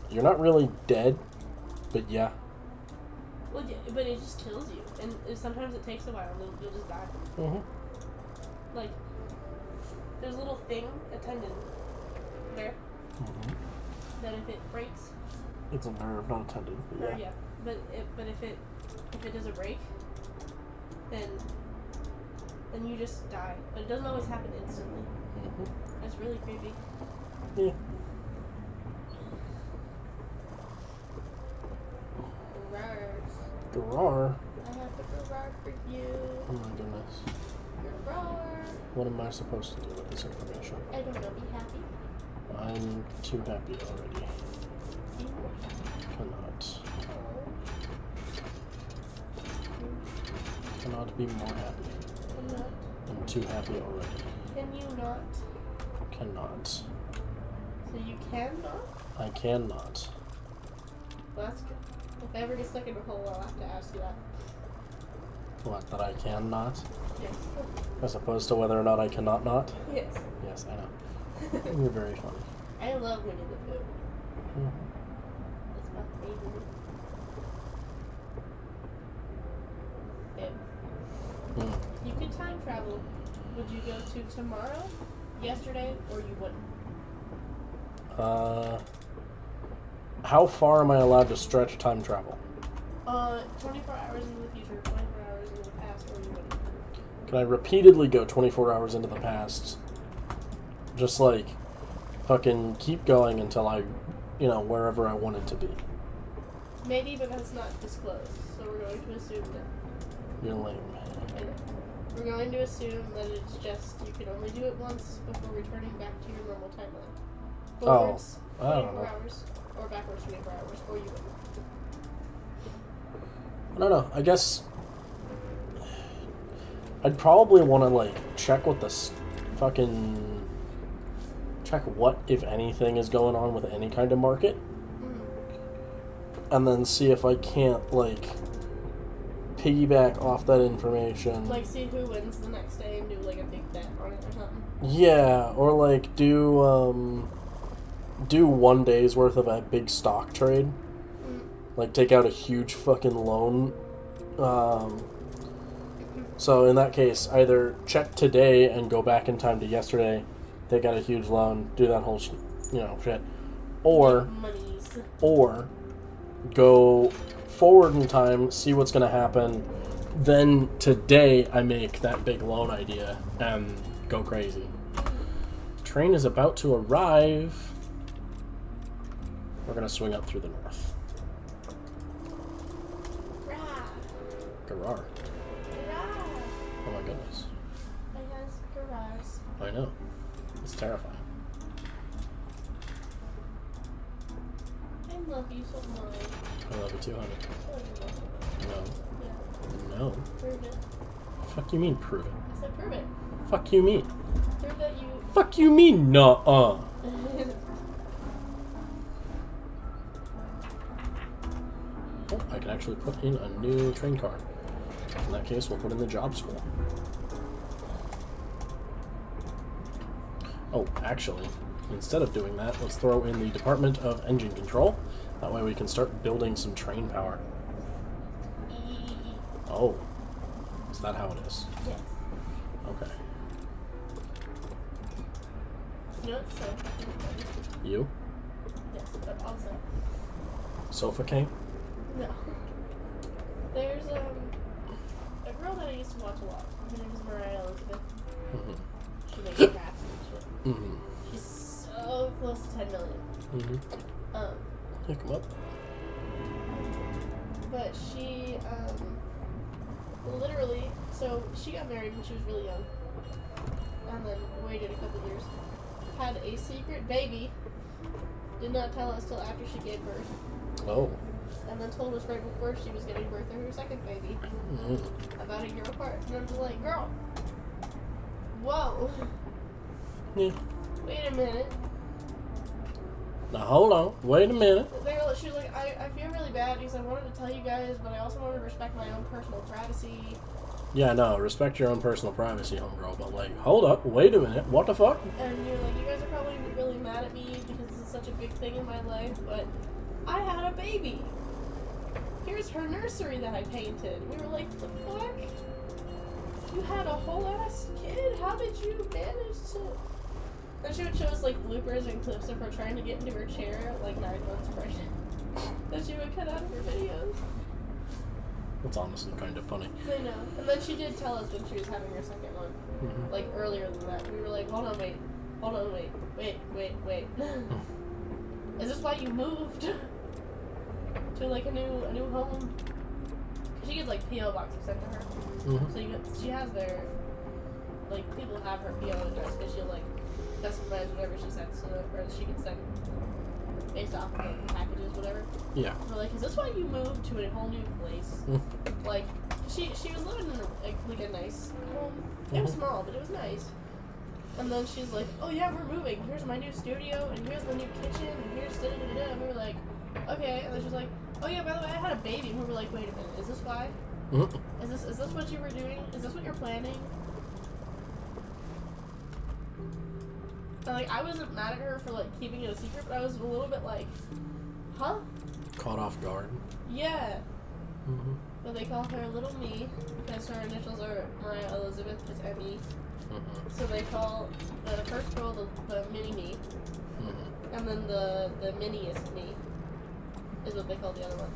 A: You're not really dead, but yeah.
B: Well, yeah, but it just kills you. And sometimes it takes a while and you'll just die. Like, there's a little thing, a tendon, there, that if it breaks...
A: It's a nerve, not a tendon. But yeah.
B: Yeah, but if it doesn't break, then you just die. But it doesn't always happen instantly. That's really creepy.
A: Yeah. Garrar.
B: I have a garrar for you.
A: Oh my goodness.
B: Garrar.
A: What am I supposed to do with this information?
B: I don't know. Be happy.
A: I'm too happy already.
B: Be more happy.
A: Cannot. Cannot be more happy.
B: Cannot.
A: I'm too happy already.
B: Can you not?
A: Cannot.
B: So you cannot?
A: I cannot.
B: Well, that's good. If I ever get stuck in a hole, I'll have to ask you that.
A: What, that I cannot?
B: Yes.
A: As opposed to whether or not I cannot not?
B: Yes.
A: Yes, I know. You're very funny.
B: I love Winnie the Pooh. That's my favorite. If you could time travel, would you go to tomorrow, yesterday, or you wouldn't?
A: How far am I allowed to stretch time travel?
B: 24 hours into the future, 24 hours into the past, or you wouldn't.
A: Can I repeatedly go 24 hours into the past? Just like, fucking keep going until I, wherever I want it to be.
B: Maybe, but that's not disclosed, so we're going to assume that.
A: You're lame.
B: I know. We're going to assume that it's just, you can only do it once before returning back to your normal timeline. Forwards,
A: I don't
B: 24
A: know.
B: hours, or backwards 24 hours, or you wouldn't.
A: I don't know. I guess I'd probably want to, check what check what, if anything, is going on with any kind of market. And then see if I can't, piggyback off that information.
B: See who wins the next day and do, a big bet on it or something.
A: Yeah, or, do 1 day's worth of a big stock trade. like take out a huge fucking loan. So in that case, either check today and go back in time to yesterday, take out a huge loan, do that whole, shit, or go forward in time, see what's gonna happen. Then today I make that big loan idea and go crazy. Train is about to arrive. We're gonna swing up through the north. Garar. Oh my goodness.
B: I guess garage.
A: I know. It's terrifying.
B: I love you so much.
A: I love you too, honey. No.
B: Yeah.
A: No.
B: Prove it.
A: Fuck you mean prove it?
B: I said prove it.
A: Fuck you mean?
B: Prove that you...
A: Fuck you mean nuh-uh. Oh, I can actually put in a new train car. In that case, we'll put in the job school. Oh, actually, instead of doing that, let's throw in the Department of Engine Control. That way we can start building some train power. Oh. Is that how it is?
B: Yes.
A: Okay.
B: You know what's so funny?
A: You?
B: Yes, but also...
A: Sofa King?
B: No. There's, a girl that I used to watch a lot. Her name is Mariah Elizabeth.
A: Mm-hmm.
B: She makes crafts and shit.
A: Mm-hmm.
B: She's so close to 10 million.
A: Mm-hmm. Pick them up.
B: But she, literally, so she got married when she was really young. And then waited a couple years. Had a secret baby. Did not tell us till after she gave birth.
A: Oh.
B: And then told us right before she was giving birth to her second baby.
A: Mm-hmm.
B: About a year apart. And I'm just like, girl. Whoa.
A: Yeah.
B: Wait a minute.
A: Now hold on. Wait a minute.
B: She was like, I feel really bad because I wanted to tell you guys, but I also wanted to respect my own personal privacy.
A: Yeah, no, respect your own personal privacy, homegirl, but like, hold up, wait a minute, what the fuck?
B: And you're like, you guys are probably really mad at me because this is such a big thing in my life, but I had a baby. Here's her nursery that I painted. We were like, the fuck? You had a whole ass kid? How did you manage to... And she would show us like bloopers and clips of her trying to get into her chair at like 9 months pregnant. That she would cut out of her videos.
A: That's honestly kind of funny.
B: I know. And then she did tell us when she was having her second one.
A: Mm-hmm.
B: Like earlier than that. We were like, hold on, wait. Is this why you moved? To like a new home? Cause she gets like P.O. boxes sent to her.
A: Mm-hmm.
B: So she has their, like, people have her P.O. address because she'll like customize whatever she sends to them, or she can send based off of the packages, whatever.
A: Yeah.
B: We're like, is this why you moved to a whole new place? Like, she was living in a nice home. It was small, but it was nice. And then she's like, oh yeah, we're moving. Here's my new studio, and here's the new kitchen, and here's da-da-da-da. And we were like, okay. And then she's like, oh yeah, by the way, I had a baby. And we were like, wait a minute, is this why?
A: Mm-hmm.
B: Is this what you were doing? Is this what you're planning? And like, I wasn't mad at her for like keeping it a secret, but I was a little bit like, huh?
A: Caught off guard.
B: Yeah.
A: Mm-hmm.
B: But they call her Little Me because her initials are Mariah Elizabeth, it's M.E.
A: Mm-hmm.
B: So they call the first girl the mini me, and then the miniest me is what they call the other one.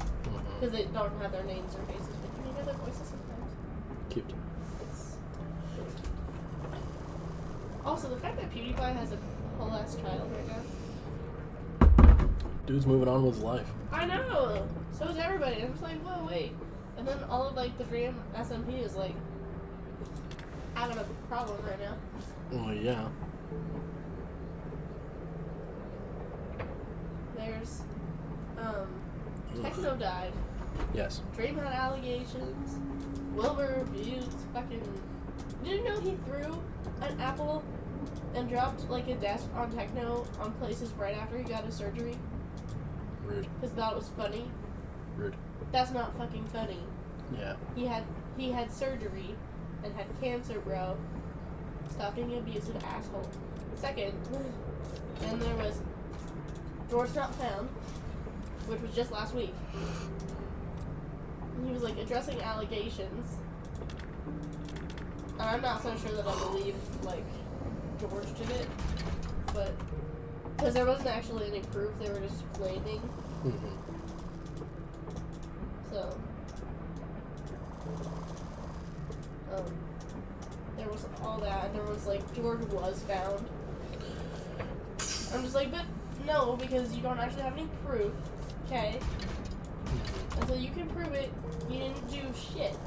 B: Because they don't have their names or faces, but you can hear their voices sometimes.
A: Cute.
B: It's really cute. Also, the fact that PewDiePie has a whole ass child right now.
A: Dude's moving on with his life.
B: I know! So is everybody. And I'm just like, whoa, wait. And then all of like the Dream SMP is like having a problem right now.
A: Well, yeah.
B: There's Techno died.
A: Yes.
B: Dream had allegations. Wilbur abused fucking... Did you know he threw an apple and dropped like a desk on Techno on places right after he got his surgery?
A: Rude.
B: Because thought it was funny.
A: Rude.
B: That's not fucking funny.
A: Yeah.
B: He had surgery and had cancer, bro. Stop being an abusive asshole. Second, then there was George Not Found. which was just last week. And he was like addressing allegations. And I'm not so sure that I believe like George did it, but because there wasn't actually any proof, they were just claiming.
A: Mm-hmm.
B: So there was all that, and there was like George was found. I'm just like, but no, because you don't actually have any proof, okay? Until you can prove it, you didn't do shit.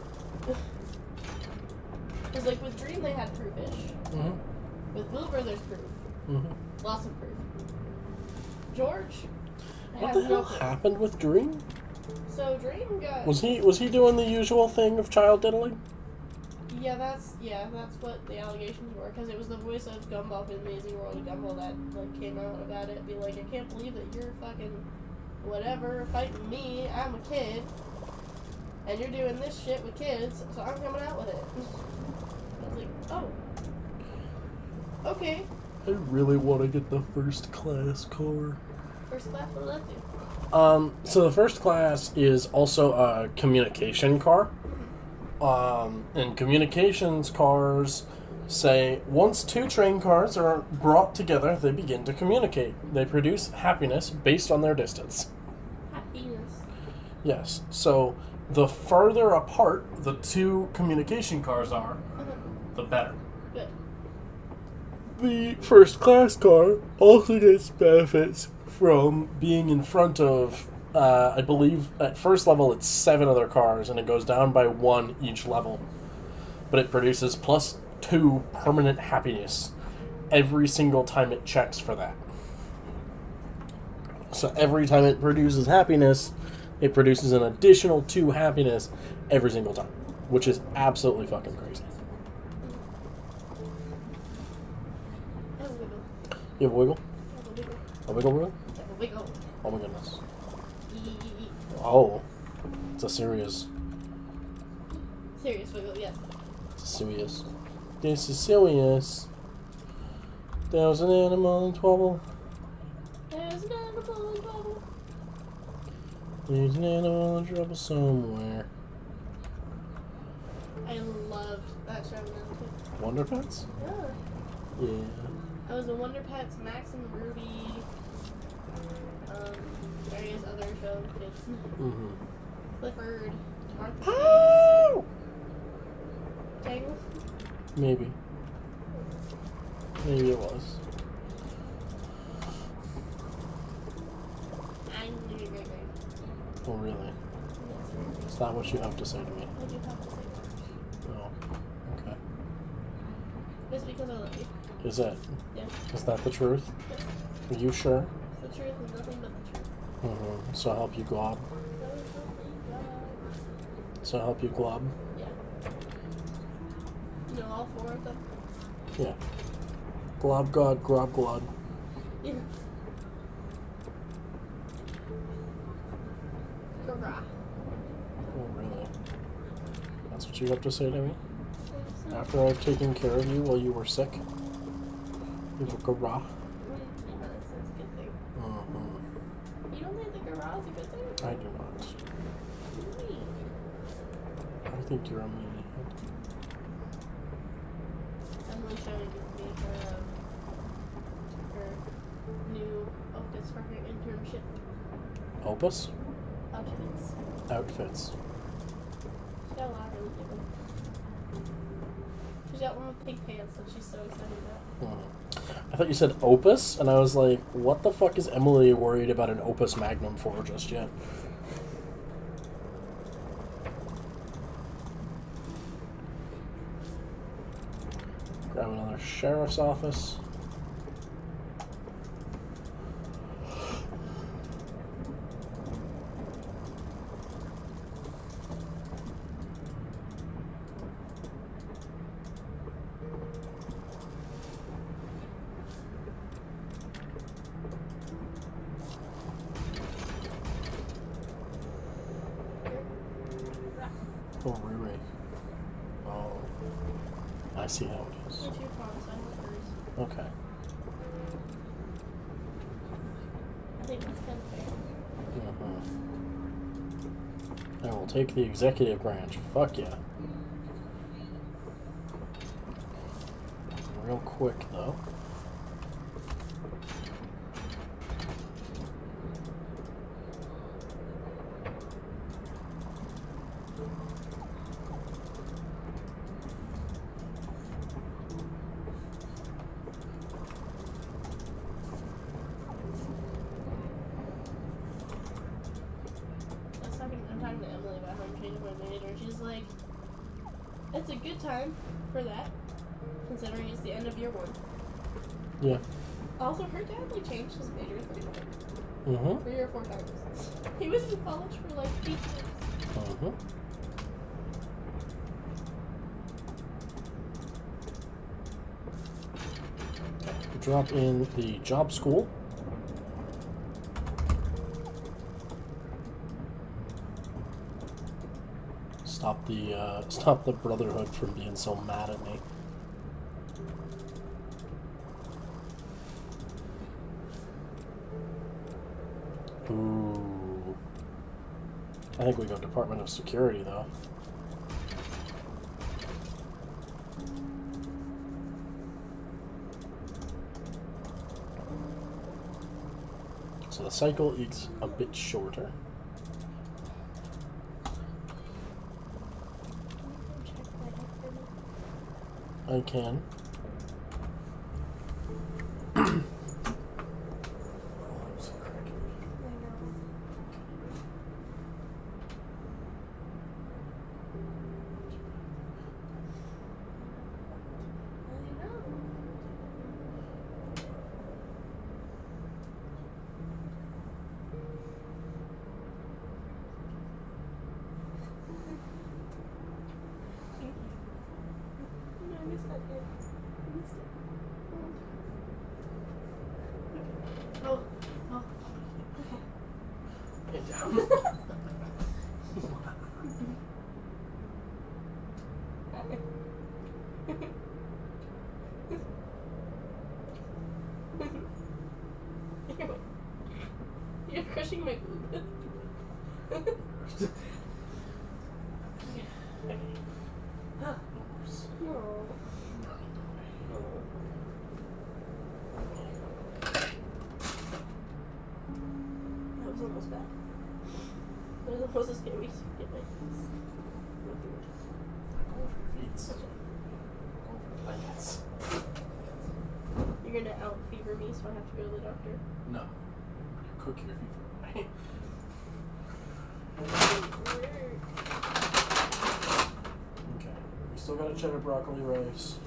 B: Because like with Dream, they had proof-ish.
A: Mm-hmm.
B: With Wilbur, there's proof.
A: Mm-hmm.
B: Lots of proof. George
A: What
B: has
A: the
B: no
A: hell
B: proof.
A: happened with Dream?
B: So Dream got.
A: Was he doing the usual thing of child diddling?
B: Yeah, that's what the allegations were. Because it was the voice of Gumball in Amazing World of Gumball that like came out about it. Be like, I can't believe that you're fucking whatever fighting me. I'm a kid, and you're doing this shit with kids, so I'm coming out with it. I was like, oh, okay.
A: I really want to get the first class car.
B: First class, what does that do?
A: So the first class is also a communication car. And communications cars say once two train cars are brought together, they begin to communicate. They produce happiness based on their distance.
B: Happiness.
A: Yes. So the further apart the two communication cars are, the better.
B: Good.
A: The first class car also gets benefits from being in front of, I believe, at first level it's 7 other cars, and it goes down by 1 each level. But it produces +2 permanent happiness every single time it checks for that. So every time it produces happiness, it produces an additional 2 happiness every single time, which is absolutely fucking crazy.
B: Have a wiggle.
A: You have a wiggle?
B: Have a wiggle.
A: A wiggle wiggle?
B: Have a wiggle.
A: Oh my goodness.
B: Eee.
A: Oh. It's a serious.
B: Serious wiggle, yes.
A: It's a serious. This is serious. There's an animal in trouble.
B: There's an animal in trouble.
A: There's an animal in trouble somewhere.
B: I loved that show when I was a kid.
A: Wonder Pets?
B: Yeah.
A: Yeah.
B: I was the Wonder Pets, Max and Ruby, various other show kids.
A: Mm-hmm.
B: Clifford, Martha
A: Oh!
B: Tangle.
A: Maybe. Maybe it was. Oh, really?
B: Yes.
A: Is that what you have to say to me?
B: I do have to say that.
A: Oh. Okay.
B: It's because I love you.
A: Is it?
B: Yeah.
A: Is that the truth?
B: Yes.
A: Are you sure?
B: It's the truth and nothing but the truth.
A: Mm-hmm. So help you glob. So help you glob.
B: Yeah. You know all 4 of them?
A: Yeah. Glob god, glob glod.
B: Yeah. Hurrah.
A: Oh, really? That's what you have to say to me?
B: So,
A: After I've taken care of you while you were sick? You have a garah?
B: yeah, that's a good thing.
A: Mm-hmm.
B: You don't think the garage is a good thing?
A: I do not.
B: Me.
A: I think you're a meanie.
B: Emily showing me her new outfits for her internship.
A: Opus?
B: Outfits.
A: Outfits.
B: She got a lot really good ones. She's got one with pink pants that she's so excited about.
A: I thought you said opus, and I was like, what the fuck is Emily worried about an opus magnum for just yet? Grab another sheriff's office. Oh, Riri. Oh. I see how it is.
B: It's your farm, so I have hers.
A: Okay.
B: I think that's kind of fair.
A: I will take the executive branch. Fuck yeah. Real quick, though.
B: I'm talking to Emily about how I'm changing my major, and she's like, it's a good time for that, considering it's the end of year 1.
A: Yeah.
B: Also, her dad like changed his major 3 times. 3 or 4 times. He was in college for like 8 years.
A: Drop in the job school. Stop the Brotherhood from being so mad at me. Ooh. I think we go Department of Security though. So the cycle is a bit shorter. I can.
B: Oh, okay.
A: Get down.
B: You're crushing my boob. Okay. Huh. No. That was almost bad. That was almost as scary to get my feet.
A: Go for your feet. Go for the blankets.
B: You're gonna out fever me, so I have to go to the doctor.
A: No. Cook your feet for me. Okay. We still got a cheddar broccoli rice.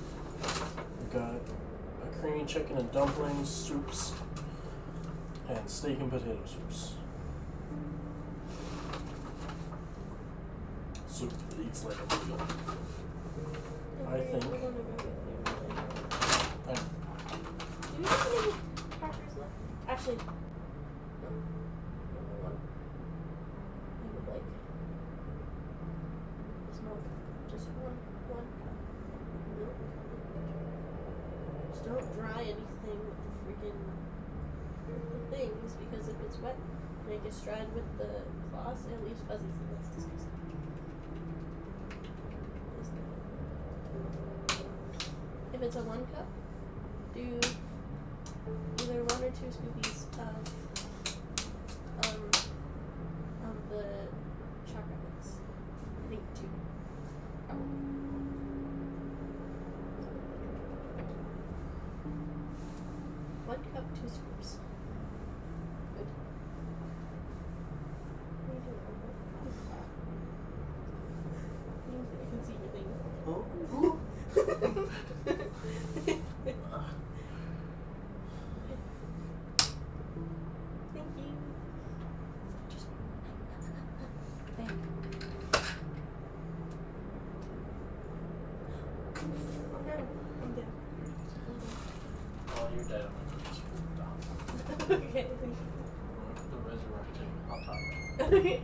A: We got a creamy chicken and dumplings, soups, and steak and potato soups. Soup that eats like a meal. I think.
B: We're gonna go get
A: I,
B: do we have any crackers left? Actually, no. Number 1. I would like this milk. Just one cup. Milk. Just don't dry anything with the freaking things, because if it's wet and it gets dried with the cloths, it leaves fuzzies, and that's disgusting. If it's a 1 cup, do either 1 or 2 scoopies of the chocolate mix. I think 2. Probably. 1 cup, 2 scoops. Good. What are you doing? I can see your things.
A: oh.
B: Thank you. Just thank you. Oh no, I'm dead.
A: While you're dead, I'm gonna cook you some dogs.
B: Okay, thank you.
A: The resurrecting hot topic.
B: Okay.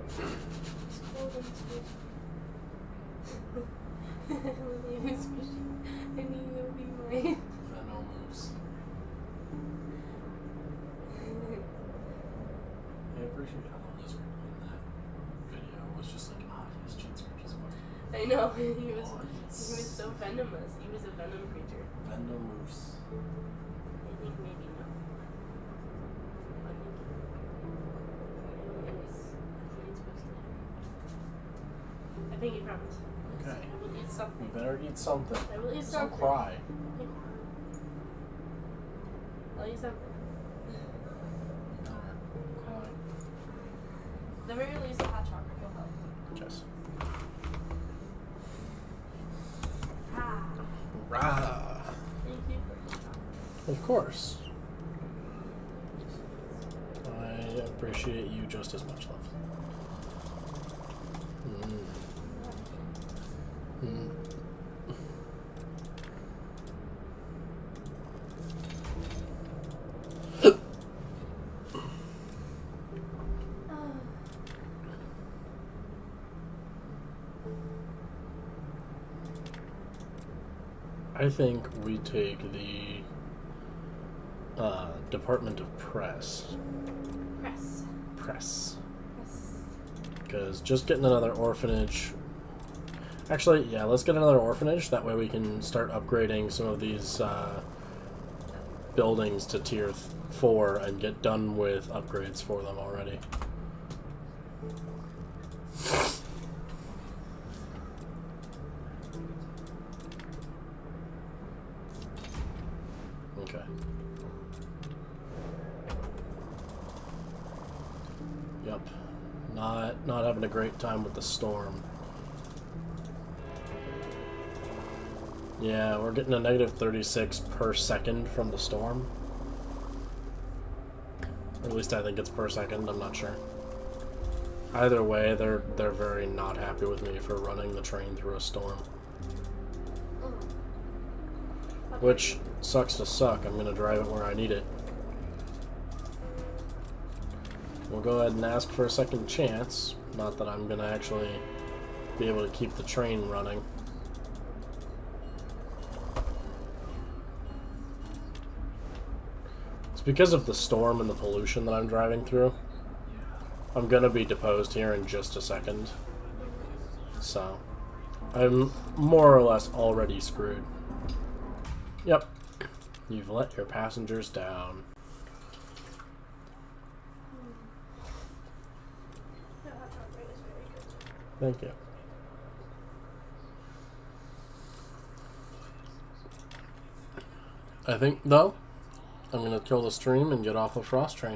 B: It's cold and squishy. My name is Squishy. I need you'll be mine.
A: Venom moves. I appreciate how the lizard in that video was just like, yes, Chin Scratch is fun.
B: I know, he was so venomous. He was a venom creature.
A: Venom moves.
B: I think maybe no. I think he promised.
A: Okay.
B: I will eat something.
A: You better eat something.
B: I will eat
A: Don't
B: something.
A: cry.
B: I'll eat something.
A: Cry.
B: The very least, a hot chocolate will help.
A: Yes.
B: Ah.
A: Rah.
B: Thank you for the chocolate.
A: Of course. I appreciate you just as much, love. Mm. I think we take the Department of Press. Press. Because just getting another orphanage... Actually, yeah, let's get another orphanage. That way we can start upgrading some of these buildings to tier 4 and get done with upgrades for them already. Okay. Yep. Not having a great time with the storm. Yeah, we're getting a negative 36 per second from the storm. Or at least I think it's per second, I'm not sure. Either way, they're very not happy with me for running the train through a storm. Which sucks to suck. I'm gonna drive it where I need it. We'll go ahead and ask for a second chance. Not that I'm gonna actually be able to keep the train running. It's because of the storm and the pollution that I'm driving through. I'm gonna be deposed here in just a second. So, I'm more or less already screwed. Yep. You've let your passengers down.
B: The hot chocolate is very good.
A: Thank you. I think, though, I'm going to kill the stream and get off the Frostrain.